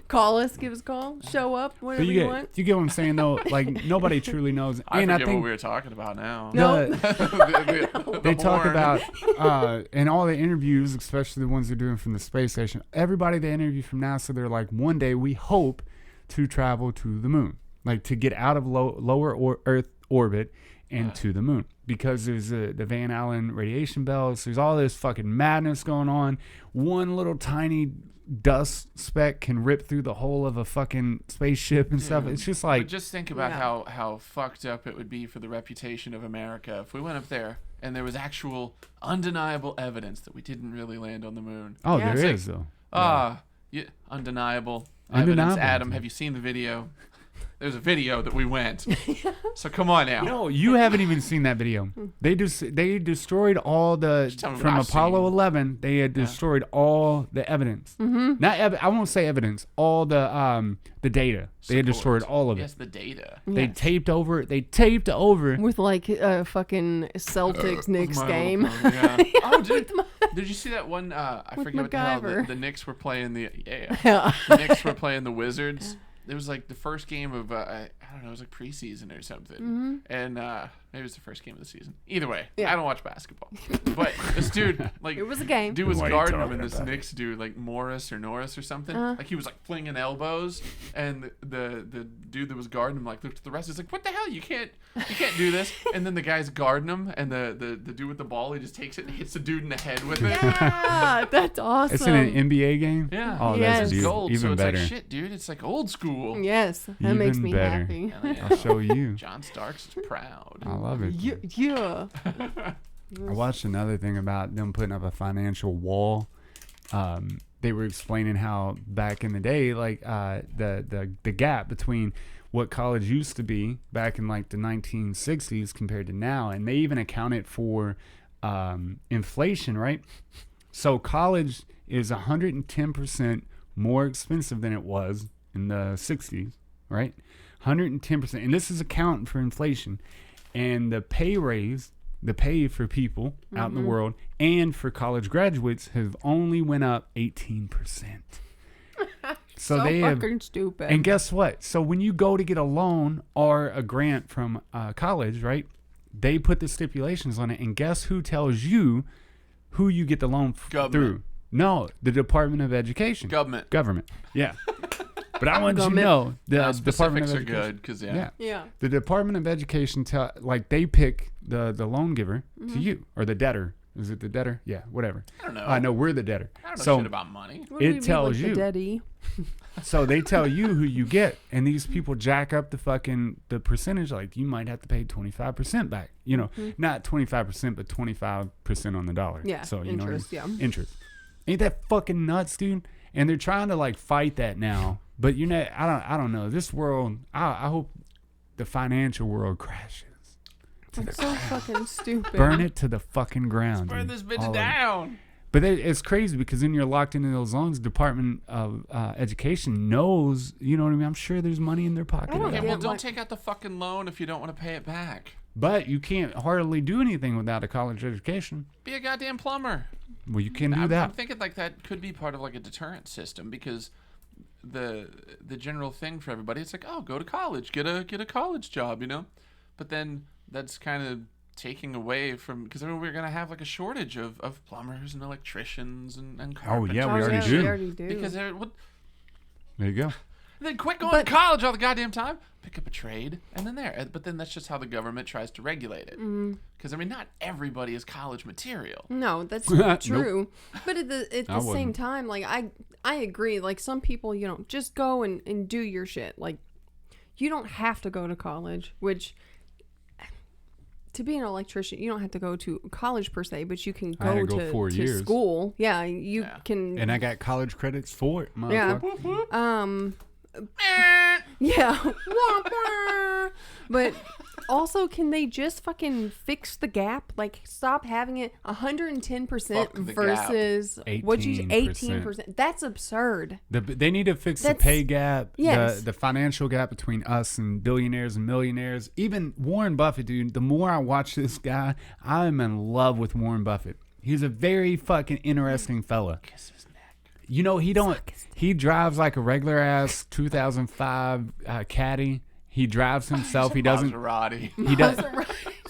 Call us. Give us a call. Show up. Whatever But you want. you get what I'm saying, though? Like, nobody truly knows. I And forget I think what we were talking about now. No. they talk horn. about in all the interviews, especially the ones they're doing from the space station, everybody they interview from NASA, they're like, one day we hope to travel to the moon, like to get out of lower Earth orbit and to the moon, because there's the Van Allen radiation belts. There's all this fucking madness going on. One little tiny dust speck can rip through the whole of a fucking spaceship and stuff. It's just like, but just think about how fucked up it would be for the reputation of America if we went up there and there was actual undeniable evidence that we didn't really land on the moon. oh, Yeah. there is though. Yeah, undeniable Undeniable. evidence. Adam, have you seen the video? There's a video that we went. So come on now. No, you haven't even seen that video. They destroyed all the tell me what from I've Apollo seen. 11. They had destroyed all the evidence. Not I won't say evidence. All the data. They had destroyed all of it. Yes, the data. They Yes. taped over. They taped over. With like a fucking Celtics Knicks My game. little pony, yeah. Oh, did you see that one? I With forget what the hell MacGyver. the Knicks were playing. Yeah. The Knicks were playing the Wizards. It was like the first game of I don't know, it was like preseason or something, and maybe it was the first game of the season. Either way, Yeah. I don't watch basketball, but this dude, like, It was a game. dude was What are you guarding him, talking and this about? Knicks dude, like Norris or something, like he was like flinging elbows, and the dude that was guarding him like looked at the rest. He's like, "What the hell? You can't do this." And then the guy's guarding him, and the dude with the ball, he just takes it and hits the dude in the head with it. Yeah, that's awesome. It's in an NBA game. Yeah. Oh, Yes. that's It's beautiful. gold, Even so it's better. like shit, dude. It's like old school. Yes, that makes Even me better. happy. Hell yeah. I'll show you. John Starks is proud. I love it. Yeah. I watched another thing about them putting up a financial wall. They were explaining how back in the day, like the gap between what college used to be back in like the 1960s compared to now, and they even accounted for inflation, right? So college is 110% more expensive than it was in the 60s, right? 110%, and this is accounting for inflation, and the pay raise. The pay for people out in the world and for college graduates have only went up 18%. So they have, fucking stupid. and guess what? So when you go to get a loan or a grant from college, right? They put the stipulations on it, and guess who tells you who you get the loan Government. through? No, the Department of Education. Government. Yeah. But I want you to Government. know the Department Specifics of are Education. good because yeah. The Department of Education they pick the loan giver to you, or the debtor. Is it the debtor? Yeah, whatever. I don't know. I know we're the debtor. I don't know So shit about money. What do It we be tells like you. The daddy? so they tell you who you get, and these people jack up the percentage. Like you might have to pay 25% back. You know, not 25%, but 25% on the dollar. Yeah, So you interest, know, yeah. interest. Ain't that fucking nuts, dude? And they're trying to like fight that now. But you know, I don't know. This world, I hope the financial world crashes. It's so fucking stupid. Burn it to the fucking ground. Burn dude. this All bitch of it. down. But it's crazy because then you're locked into those loans. Department of Education knows, you know what I mean? I'm sure there's money in their pocket. I don't of that. Okay, well, Yeah, don't but- take out the fucking loan if you don't want to pay it back. But you can't hardly do anything without a college education. Be a goddamn plumber. Well, you can do I'm that. thinking like that could be part of like a deterrent system because the general thing for everybody, it's like, oh, go to college, get a college job, you know. But then that's kind of taking away from, because I mean, we're gonna have like a shortage of plumbers and electricians and Oh, carpenters. yeah, we already do. We already do. Because There you go. then quit going But- to college all the goddamn time. Pick up a trade and then there. But then that's just how the government tries to regulate it. Because I mean, not everybody is college material. No, that's Nope. true. But at the I same wouldn't. time, like I agree. Like some people, you know, just go and do your shit. Like you don't have to go to college, which to be an electrician, you don't have to go to college per se, but you can I had go to go 4 to years. school. Yeah, you Yeah. can. And I got college credits for it, Yeah. motherfucker. Yeah. Wah, wah. But also, can they just fucking fix the gap? Like, stop having it 110% Fuck the gap. versus what'd you 18%. 18%? That's absurd. They need to fix the That's- pay gap, yes. the financial gap between us and billionaires and millionaires. Even Warren Buffett, dude, the more I watch this guy, I'm in love with Warren Buffett. He's a very fucking interesting fella. Kiss his neck. You know, he drives like a regular ass 2005 Caddy. He drives himself. He doesn't. Maserati. He does.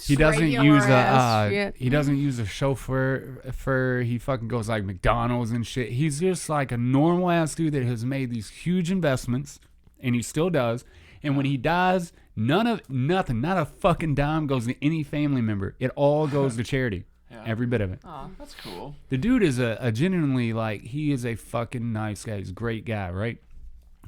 He doesn't Regular use ass a. shit. He doesn't use a chauffeur. He fucking goes like McDonald's and shit. He's just like a normal ass dude that has made these huge investments, and he still does. And when he dies, Nothing, not a fucking dime goes to any family member. It all goes to charity. Yeah. Every bit of it. Oh, that's cool. The dude is a genuinely, like, he is a fucking nice guy. He's a great guy, right?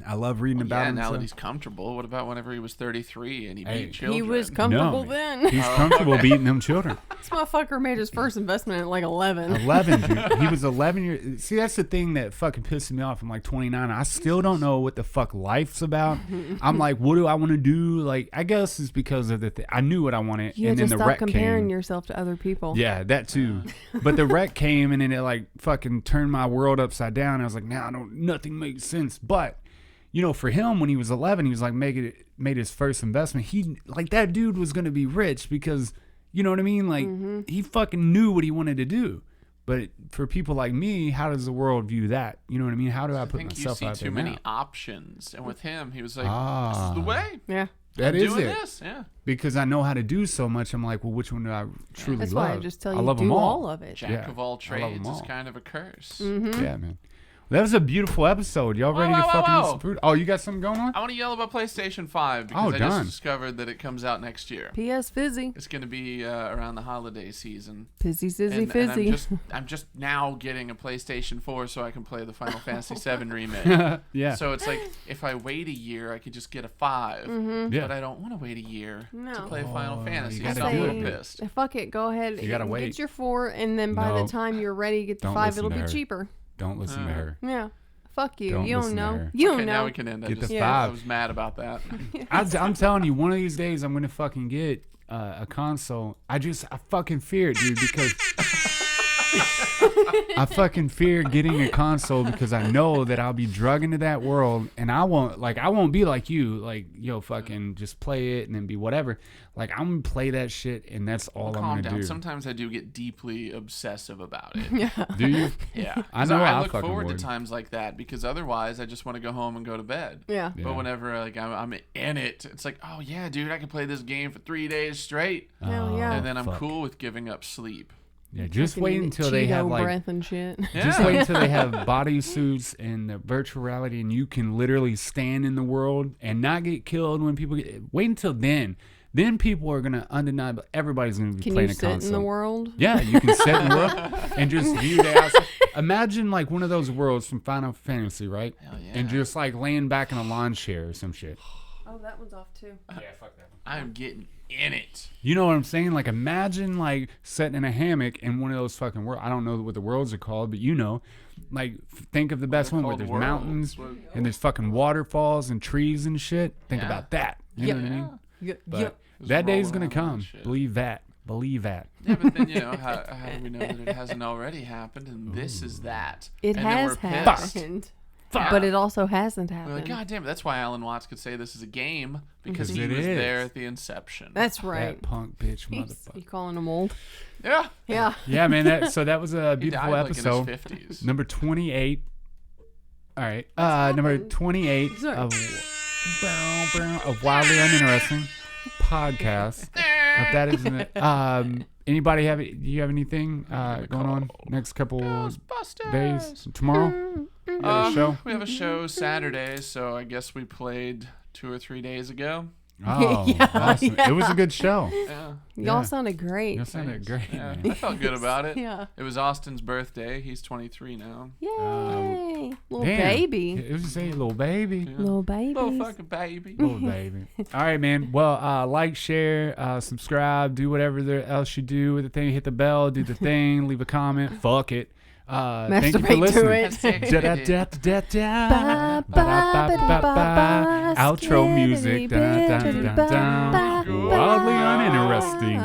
I love reading about him. Now so. that he's comfortable, what about whenever he was 33 and he Hey. beat children? He was comfortable No, then. He's comfortable beating them children. This motherfucker made his first investment at like 11. 11, dude. He was 11 years. See, that's the thing that fucking pisses me off. I'm like 29. I still don't know what the fuck life's about. I'm like, what do I want to do? Like, I guess it's because of I knew what I wanted, You and have then to the stop wreck comparing came. yourself to other people. Yeah, that too. But the wreck came, and then it like fucking turned my world upside down. I was like, nah, nothing makes sense. But you know, for him, when he was 11, he was like made his first investment. He like that dude was gonna be rich because, you know what I mean? Like he fucking knew what he wanted to do. But for people like me, how does the world view that? You know what I mean? How do I put think myself you out see there too many now? options, and with him, he was like, "This is the way. Yeah. That I'm is doing it. This. Yeah, Because I know how to do so much. I'm like, well, which one do I truly That's love? why I just tell I you love do them all of it. jack Yeah, of all I love 'em trades is all. kind of a curse. Yeah, man. That was a beautiful episode. Y'all ready to whoa, fucking eat whoa. some food? Oh, you got something going on? I want to yell about PlayStation 5 because Oh, I done. just discovered that it comes out next year. P.S. Fizzy. It's going to be around the holiday season. Fizzy, sizzy, And fizzy. I'm just now getting a PlayStation 4 so I can play the Final Fantasy 7 remake. Yeah. So it's like if I wait a year, I could just get a 5. Yeah. But I don't want to wait a year to No. play Final Oh, Fantasy. you So gotta I'm a do little it. pissed. Fuck it. Go ahead. You gotta Get wait. your 4, and then by No. the time you're ready to get the Don't 5, listen it'll to be her. cheaper. Don't listen to her. Yeah. Fuck you. Don't You listen don't to know. her. You don't Okay, know. now we can end. Get the Yeah. 5. I was mad about that. I'm telling you, one of these days I'm gonna fucking get a console. I fucking fear it, dude, because I fucking fear getting a console because I know that I'll be drugged into that world, and I won't be like you, like, yo, fucking just play it and then be whatever. Like, I'm gonna play that shit, and that's all I'm Calm gonna down. do. Sometimes I do get deeply obsessive about it. Do you? Yeah. I 'Cause know I I look fucking forward would. to times like that because otherwise I just want to go home and go to bed. Yeah. Yeah. But whenever like I'm in it, it's like, oh yeah, dude, I can play this game for 3 days straight, Hell yeah. and then I'm fuck. cool with giving up sleep. Yeah, just Fucking wait until they have Cheeto like. breath and shit. Just Yeah. wait until they have bodysuits and the virtual reality, and you can literally stand in the world and not get killed when people get. Wait until then. Then people are gonna undeniably. Everybody's gonna be Can playing you a sit console. in the world? Yeah, you can sit in the world and just view the outside. Imagine like one of those worlds from Final Fantasy, right? Hell yeah. And just like laying back in a lawn chair or some shit. Oh, that one's off too. Yeah, fuck that. I'm getting in it. You know what I'm saying? Like, imagine like sitting in a hammock in one of those fucking worlds. I don't know what the worlds are called, but you know, like think of the best they're one where called there's worlds. mountains What- and there's fucking waterfalls and trees and shit. Think Yeah. about that. You know what I mean? Yep. But Just that day's roll gonna around and come. shit. Believe that. Believe that. Yeah, but then how do we know that it hasn't already happened? And this is that. It and then has we're pissed. happened. Fuck. But it also hasn't We're happened. like, God damn it! That's why Alan Watts could say this is a game because Because he it was is. there at the inception. That's right. That punk bitch You motherfucker. calling him old? Yeah. Yeah. Yeah, man. That was a He beautiful died episode. like in his 50s. Number 28. All right. Number happened? 28 Sorry. of Wildly Uninteresting podcast. If that isn't it. Anybody do you have anything going on next couple Ghostbusters. days? Tomorrow? You have a show? We have a show Saturday, so I guess we played 2 or 3 days ago. Oh, Yeah, awesome. yeah. It was a good show. Yeah. Y'all Yeah. sounded great. You sounded great, Yeah, man. I felt good about it. Yeah. It was Austin's birthday. He's 23 now. Yay. Little Damn. baby. It was just a little baby. Yeah. Little baby. Little fucking baby. Little baby. All right, man. Well, like, share, subscribe, do whatever else you do with the thing. Hit the bell, do the thing, leave a comment. Fuck it. Thank you for Masturbate to listening. it. Da-da-da-da-da. Ba-da-ba-ba-ba. Outro music. Dun, dun, dun, dun. Wildly uninteresting.